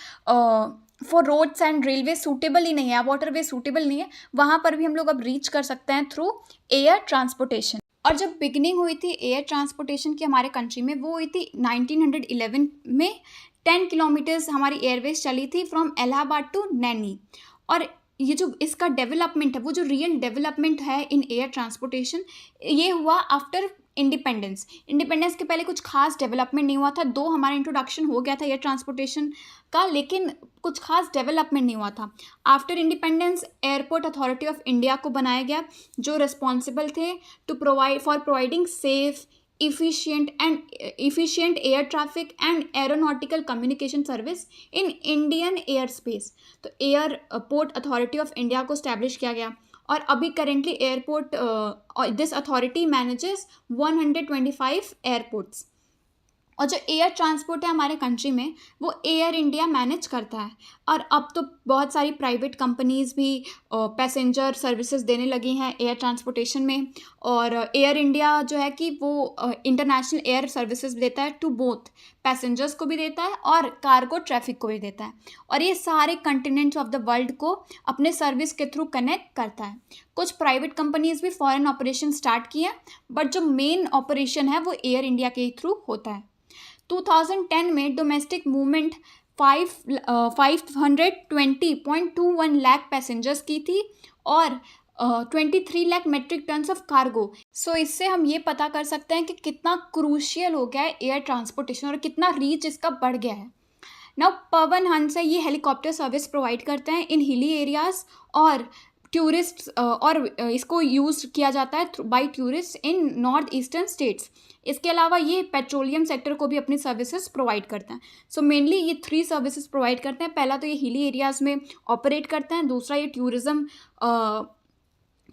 for roads and railway suitable ही नहीं है, वाटरवे सूटेबल नहीं है, वहाँ पर भी हम लोग अब रीच कर सकते हैं थ्रू एयर ट्रांसपोर्टेशन। और जब बिगिनिंग हुई थी एयर ट्रांसपोर्टेशन की हमारे कंट्री में, वो हुई थी 1911 में। 10 किलोमीटर्स हमारी एयरवेज चली थी फ्रॉम इलाहाबाद टू नैनी। और ये जो इसका डेवलपमेंट है, वो जो रियल डेवलपमेंट है इन एयर ट्रांसपोर्टेशन, ये हुआ आफ्टर इंडिपेंडेंस के पहले कुछ खास डेवलपमेंट नहीं हुआ था। दो हमारा इंट्रोडक्शन हो गया था एयर ट्रांसपोर्टेशन का, लेकिन कुछ खास डेवलपमेंट नहीं हुआ था। After independence airport authority of India को बनाया गया, जो रिस्पॉन्सिबल थे to providing safe efficient air traffic and aeronautical communication service in Indian airspace। तो एयरपोर्ट अथॉरिटी ऑफ इंडिया को स्टैब्लिश किया गया, और अभी currently airport this authority manages 125 airports. और जो एयर ट्रांसपोर्ट है हमारे कंट्री में वो एयर इंडिया मैनेज करता है, और अब तो बहुत सारी प्राइवेट कंपनीज़ भी पैसेंजर सर्विसेज देने लगी हैं एयर ट्रांसपोर्टेशन में। और एयर इंडिया जो है कि वो इंटरनेशनल एयर सर्विसेज देता है टू बोथ, पैसेंजर्स को भी देता है और कार्गो ट्रैफिक को भी देता है, और ये सारे कंटिनेंट्स ऑफ द वर्ल्ड को अपने सर्विस के थ्रू कनेक्ट करता है। कुछ प्राइवेट कंपनीज़ भी फॉरेन ऑपरेशन स्टार्ट किए हैं, बट जो मेन ऑपरेशन है वो एयर इंडिया के थ्रू होता है। 2010 में डोमेस्टिक मूवमेंट 520.21 लाख पैसेंजर्स की थी और 23 lakh metric tons of cargo. So इससे हम ये पता कर सकते हैं कि कितना क्रूशियल हो गया है एयर ट्रांसपोर्टेशन और कितना रीच इसका बढ़ गया है। नाउ पवन हंस है, ये हेलीकॉप्टर सर्विस प्रोवाइड करते हैं इन हिली एरियाज़ और टूरिस्ट, और इसको यूज़ किया जाता है by tourist in north eastern states. इसके अलावा ये पेट्रोलियम सेक्टर को भी अपनी सर्विसेज प्रोवाइड करते हैं। सो मेनली ये 3 सर्विसेज प्रोवाइड करते हैं। पहला तो ये हिली एरियाज़ में ऑपरेट करते हैं, दूसरा ये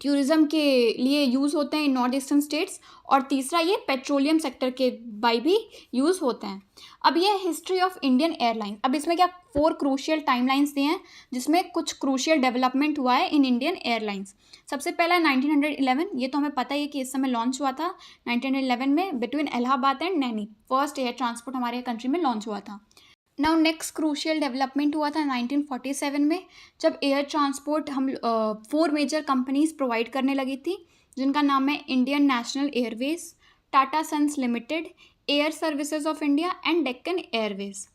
टूरिज़्म के लिए यूज़ होते हैं इन नॉर्थ ईस्टर्न स्टेट्स, और तीसरा ये पेट्रोलियम सेक्टर के बाय भी यूज़ होते हैं। अब ये हिस्ट्री ऑफ इंडियन एयरलाइन, अब इसमें क्या 4 क्रूशियल टाइमलाइंस दिए हैं जिसमें कुछ क्रूशियल डेवलपमेंट हुआ है इन इंडियन एयरलाइंस। सबसे पहला 1911, ये तो हमें पता ही है कि इस समय लॉन्च हुआ था 1911 में between Allahabad and Naini, first air transport हमारे कंट्री में लॉन्च हुआ था। नाउ नेक्स्ट क्रूशियल डेवलपमेंट हुआ था 1947 में, जब एयर ट्रांसपोर्ट हम 4 मेजर कंपनीज प्रोवाइड करने लगी थी, जिनका नाम है Indian national airways, Tata sons limited, air services of India and Deccan airways.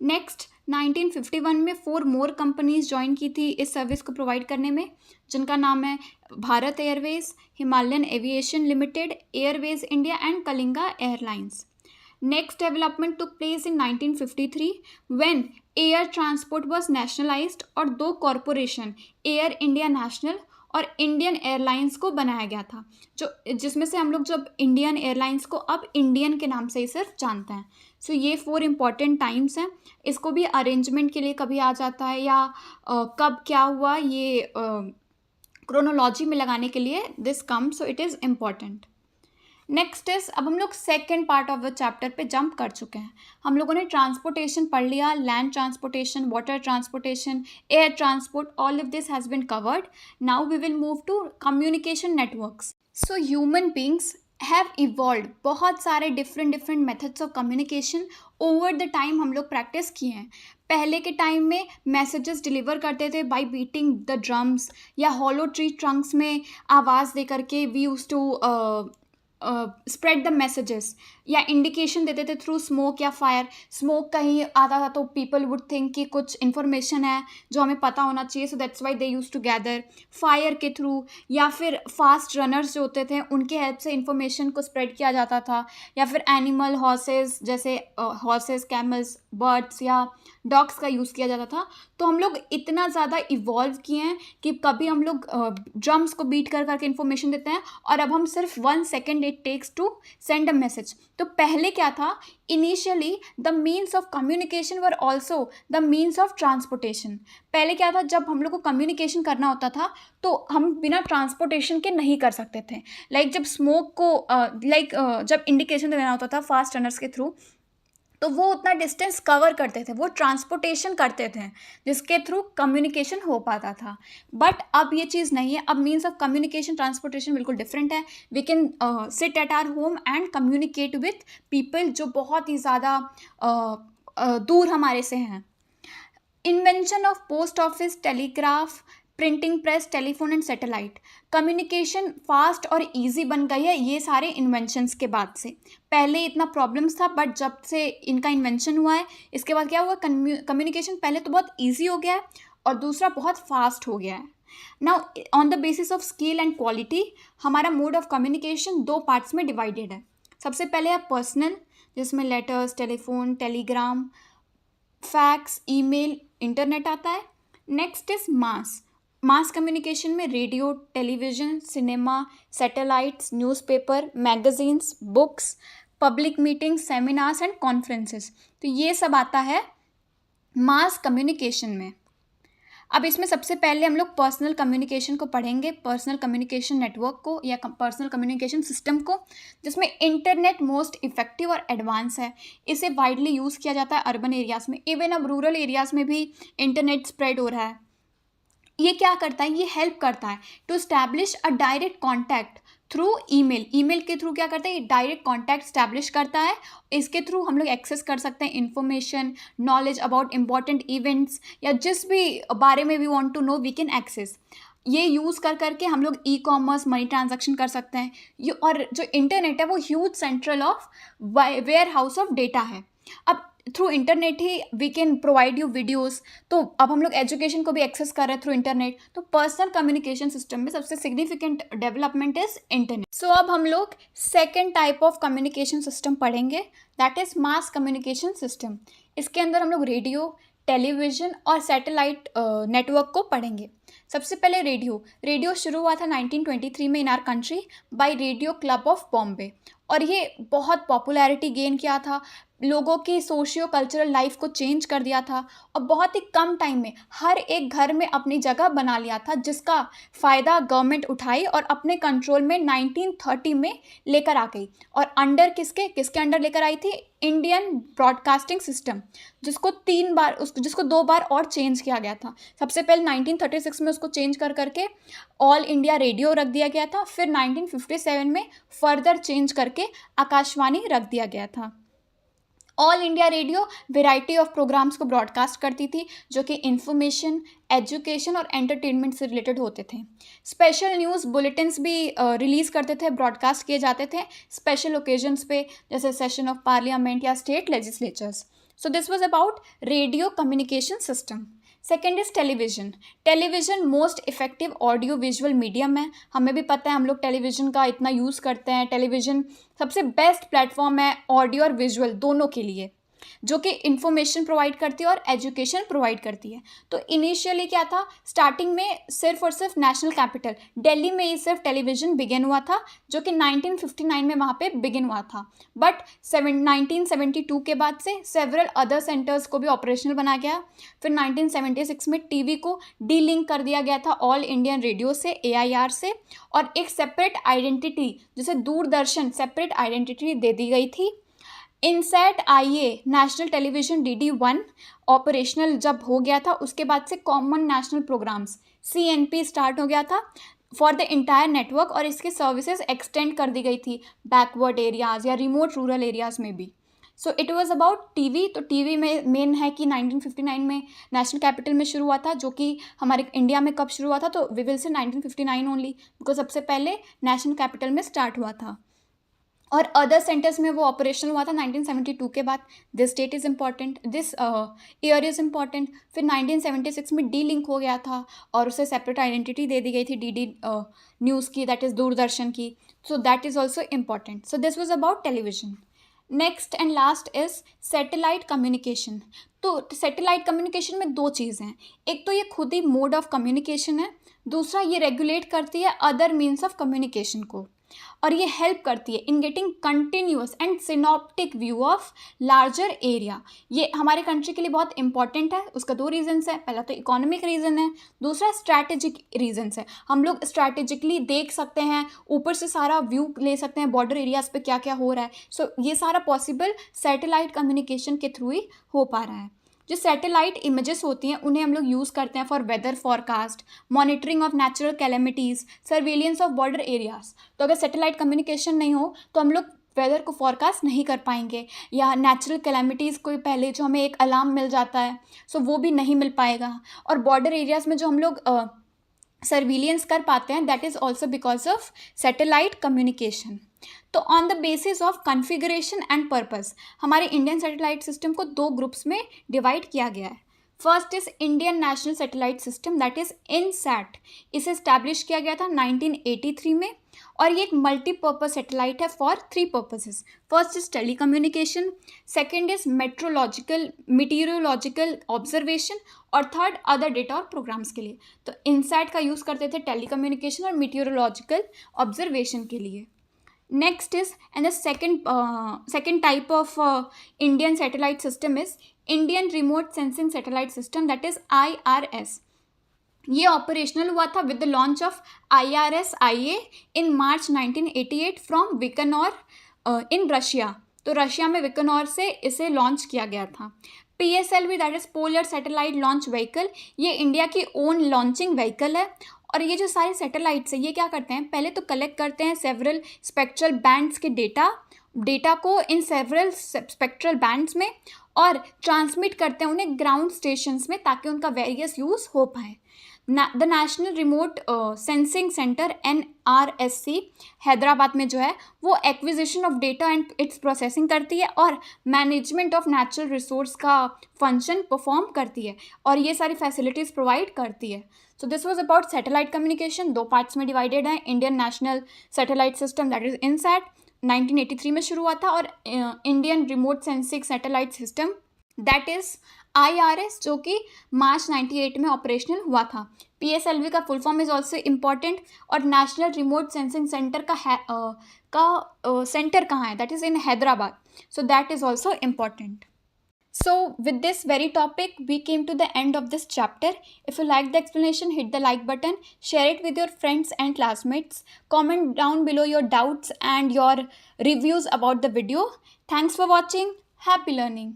Next 1951 में 4 मोर कंपनीज ज्वाइन की थी इस सर्विस को प्रोवाइड करने में, जिनका नाम है Bharat Airways, Himalayan aviation limited, Airways India and Kalinga airlines. Next development took place in 1953 when air transport was nationalized और 2 कॉरपोरेशन एयर इंडिया नेशनल और इंडियन एयरलाइंस को बनाया गया था, जो जिसमें से हम लोग जब इंडियन एयरलाइंस को अब इंडियन के नाम से ही सिर्फ जानते हैं। सो ये 4 इम्पॉर्टेंट टाइम्स हैं। इसको भी अरेंजमेंट के लिए कभी आ जाता है या कब क्या हुआ ये क्रोनोलॉजी में लगाने के लिए this come, so it is important. Next is, अब हम लोग second part of the chapter पे जंप कर चुके हैं। हम लोगों ने ट्रांसपोर्टेशन पढ़ लिया, land transportation, water transportation, air transport, all of this has been covered. Now we will move to communication networks. So human beings have evolve बहुत सारे different methods of communication over the time हम लोग practice किए हैं। पहले के time में messages deliver करते थे बाय बीटिंग द ड्रम्स, या हॉलो ट्री ट्रंक्स में आवाज़ दे करके we use to spread the messages, या इंडिकेशन देते थे थ्रू स्मोक या फायर। स्मोक कहीं आता था तो पीपल वुड थिंक कि कुछ इन्फॉर्मेशन है जो हमें पता होना चाहिए, so that's why they use to gather. Fire के थ्रू, या फिर फास्ट रनर्स जो होते थे उनके हेल्प से इंफॉर्मेशन को स्प्रेड किया जाता था, या फिर एनिमल हॉर्सेस, जैसे हॉर्सेस, कैमल्स, बर्ड्स या डॉग्स का यूज़ किया जाता था। तो हम लोग इतना ज़्यादा इवॉल्व किए हैं कि कभी हम लोग ड्रम्स को बीट कर करके इन्फॉर्मेशन देते हैं, और अब हम सिर्फ 1 second it takes to send a message. तो पहले क्या था, initially the means of communication were also the means of transportation. पहले क्या था, जब हम लोग को कम्युनिकेशन करना होता था तो हम बिना ट्रांसपोर्टेशन के नहीं कर सकते थे। लाइक जब स्मोक को जब इंडिकेशन देना होता था फास्ट रनर्स के थ्रू, तो वो उतना डिस्टेंस कवर करते थे, वो ट्रांसपोर्टेशन करते थे जिसके थ्रू कम्युनिकेशन हो पाता था। बट अब ये चीज़ नहीं है, अब मीन्स ऑफ कम्युनिकेशन ट्रांसपोर्टेशन बिल्कुल डिफरेंट है। We can sit at our home and communicate with people जो बहुत ही ज़्यादा दूर हमारे से हैं। Invention of post office, telegraph, printing press, telephone and satellite. Communication fast और इजी बन गई है ये सारे इन्वेंशंस के बाद से। पहले इतना प्रॉब्लम्स था, बट जब से इनका इन्वेंशन हुआ है इसके बाद क्या हुआ, कम्युनिकेशन पहले तो बहुत इजी हो गया है और दूसरा बहुत फास्ट हो गया है। Now on the basis of skill and quality हमारा मोड ऑफ कम्युनिकेशन 2 पार्ट्स में डिवाइडेड है। सबसे पहले है पर्सनल, जिसमें letters, telephone, Telegram, fax, email, internet आता है। नेक्स्ट इज मास कम्युनिकेशन में radio, television, cinema, satellites, newspaper, magazines, books, public meetings, seminars and conferences. तो ये सब आता है मास कम्युनिकेशन में। अब इसमें सबसे पहले हम लोग पर्सनल कम्युनिकेशन को पढ़ेंगे, पर्सनल कम्युनिकेशन नेटवर्क को या पर्सनल कम्युनिकेशन सिस्टम को, जिसमें इंटरनेट मोस्ट इफेक्टिव और एडवांस है। इसे वाइडली यूज़ किया जाता है अर्बन एरियाज़ में, इवन अब रूरल एरियाज़ में भी इंटरनेट स्प्रेड हो रहा है। ये क्या करता है, ये हेल्प करता है to establish a direct contact through email. Email के थ्रू क्या करता है, ये डायरेक्ट कॉन्टैक्ट स्टैब्लिश करता है। इसके थ्रू हम लोग एक्सेस कर सकते हैं information, knowledge about important events, या जिस भी बारे में we want to know we can access. ये यूज़ कर करके हम लोग ई कॉमर्स, मनी ट्रांजैक्शन कर सकते हैं। ये और जो इंटरनेट है वो huge central of warehouse of data है। अब थ्रू इंटरनेट ही we can provide you videos. तो अब हम लोग एजुकेशन को भी एक्सेस कर रहे हैं थ्रू इंटरनेट। तो पर्सनल कम्युनिकेशन सिस्टम में सबसे significant development is internet. So अब हम लोग second type of communication system पढ़ेंगे, that is mass communication system. इसके अंदर हम लोग रेडियो, टेलीविज़न और सैटेलाइट नेटवर्क को पढ़ेंगे। सबसे पहले रेडियो शुरू हुआ था 1923 में इन our country bye radio club of Bombay, और ये बहुत पॉपुलैरिटी गेन किया था, लोगों की सोशियो कल्चरल लाइफ को चेंज कर दिया था, और बहुत ही कम टाइम में हर एक घर में अपनी जगह बना लिया था, जिसका फ़ायदा गवर्नमेंट उठाई और अपने कंट्रोल में 1930 में लेकर आ गई। और अंडर किसके अंडर लेकर आई थी, इंडियन ब्रॉडकास्टिंग सिस्टम, जिसको 2 बार और चेंज किया गया था। सबसे पहले 1936 में उसको चेंज कर करके ऑल इंडिया रेडियो रख दिया गया था, फिर 1957 में फर्दर चेंज करके आकाशवाणी रख दिया गया था। All India Radio variety of programmes को ब्रॉडकास्ट करती थी, जो कि इन्फॉर्मेशन, एजुकेशन और एंटरटेनमेंट से रिलेटेड होते थे। स्पेशल न्यूज़ बुलेटिन्स भी रिलीज़ करते थे, ब्रॉडकास्ट किए जाते थे स्पेशल ओकेजन्स पे, जैसे सेशन ऑफ पार्लियामेंट या state legislatures. So this was about radio communication system. Second is television most effective audio visual medium है। हमें भी पता है, हम लोग टेलीविज़न का इतना यूज़ करते हैं। टेलीविज़न सबसे बेस्ट प्लेटफॉर्म है ऑडियो और विजुअल दोनों के लिए। जो कि इंफॉर्मेशन प्रोवाइड करती है और एजुकेशन प्रोवाइड करती है। तो इनिशियली क्या था, स्टार्टिंग में सिर्फ और सिर्फ नेशनल कैपिटल दिल्ली में ही सिर्फ टेलीविज़न बिगिन हुआ था, जो कि 1959 में वहाँ पे बिगिन हुआ था। बट 1972 के बाद से सेवरल अदर सेंटर्स को भी ऑपरेशनल बनाया गया। फिर 1976 में टीवी को डीलिंक कर दिया गया था ऑल इंडियन रेडियो से, AIR से, और एक सेपरेट आइडेंटिटी जिसे दूरदर्शन सेपरेट आइडेंटिटी दे दी गई थी। INSAT IA national television DD1 operational जब हो गया था, उसके बाद से common national programmes CNP start हो गया था फॉर द इंटायर नेटवर्क, और इसकी सर्विसेज एक्सटेंड कर दी गई थी बैकवर्ड एरियाज़ या रिमोट रूरल एरियाज़ में भी। So it was about TV. तो टीवी में मेन है कि 1959 में नेशनल कैपिटल में शुरू हुआ था, जो कि हमारे इंडिया में कब शुरू हुआ था, तो we will say 1959 only, because सबसे पहले नेशनल कैपिटल में स्टार्ट हुआ था। और अदर सेंटर्स में वो ऑपरेशनल हुआ था 1972 के बाद। This that is important, this year is important. फिर 1976 में डी लिंक हो गया था और उसे सेपरेट आइडेंटिटी दे दी गई थी DD न्यूज़ की, दैट इज़ दूरदर्शन की। सो that is also important. So this was about television. Next and last is satellite communication. तो सैटेलाइट कम्युनिकेशन में दो चीज़ें हैं, एक तो ये खुद ही मोड ऑफ कम्युनिकेशन है, दूसरा ये रेगुलेट करती है अदर मीन्स ऑफ कम्युनिकेशन को, और ये हेल्प करती है in getting continuous and synoptic view of larger area. ये हमारे कंट्री के लिए बहुत इंपॉर्टेंट है। उसका दो रीजंस है, पहला तो इकोनॉमिक रीज़न है, दूसरा स्ट्रैटेजिक रीजंस है। हम लोग स्ट्रैटेजिकली देख सकते हैं, ऊपर से सारा व्यू ले सकते हैं बॉर्डर एरियाज़ पे क्या क्या हो रहा है। सो ये सारा पॉसिबल सैटेलाइट कम्युनिकेशन के थ्रू ही हो पा रहा है। जो सैटेलाइट इमेजेस होती हैं उन्हें हम लोग यूज़ करते हैं for weather forecast, monitoring of natural calamities, surveillance of border areas. तो अगर सैटेलाइट कम्युनिकेशन नहीं हो तो हम लोग वेदर को फॉरकास्ट नहीं कर पाएंगे, या नेचुरल कैलेमिटीज़ को पहले जो हमें एक अलार्म मिल जाता है, सो वो भी नहीं मिल पाएगा। और बॉर्डर एरियाज़ में जो हम लोग सर्विलियंस कर पाते हैं, that is also because of satellite communication. तो on the basis of configuration and purpose हमारे इंडियन सैटेलाइट सिस्टम को दो ग्रुप्स में डिवाइड किया गया है। First is Indian national satellite system, that is INSAT। इसे इस्टेब्लिश किया गया था 1983 में, और ये एक मल्टीपर्पज सैटेलाइट है for 3 purposes. First is telecommunication, second is meteorological observation, और थर्ड अदर डेटा और प्रोग्राम्स के लिए। तो INSAT का यूज़ करते थे टेलीकम्युनिकेशन और मीटीरियोलॉजिकल ऑब्जर्वेशन के लिए। Next is, and the second type of Indian satellite system is Indian Remote Sensing Satellite System, that is IRS. ये ऑपरेशनल हुआ था with the launch of IRS-IA in March 1988 from Baikonur in Russia. तो Russia में Baikonur से इसे launch किया गया था। PSLV, that is polar satellite launch vehicle, ये इंडिया की ओन लॉन्चिंग व्हीकल है। और ये जो सारे सैटेलाइट्स है ये क्या करते हैं, पहले तो कलेक्ट करते हैं सेवरल स्पेक्ट्रल बैंड्स के डेटा को इन सेवरल स्पेक्ट्रल बैंड्स में, और ट्रांसमिट करते हैं उन्हें ग्राउंड स्टेशंस में, ताकि उनका वेरियस यूज़ हो पाए। The national remote sensing centre NRSC Hyderabad में जो है वो acquisition of data and it's processing करती है, और मैनेजमेंट ऑफ नेचुरल रिसोर्स का फंक्शन परफॉर्म करती है, और ये सारी फैसिलिटीज़ प्रोवाइड करती है। So this was about satellite communication. दो पार्ट्स में डिवाइडेड है। Indian national satellite system, that is INSAT, 1983 में शुरू हुआ था, और Indian remote sensing satellite system, that is IRS, जो कि मार्च 98 में ऑपरेशनल हुआ था। PSLV का full form is also important, और national remote sensing centre centre कहाँ है, that is in Hyderabad. So that is also important. So with this very topic we came to the end of this chapter. If you like the explanation, hit the like button, share it with your friends and classmates, comment down below your doubts and your reviews about the video. Thanks for watching. Happy learning.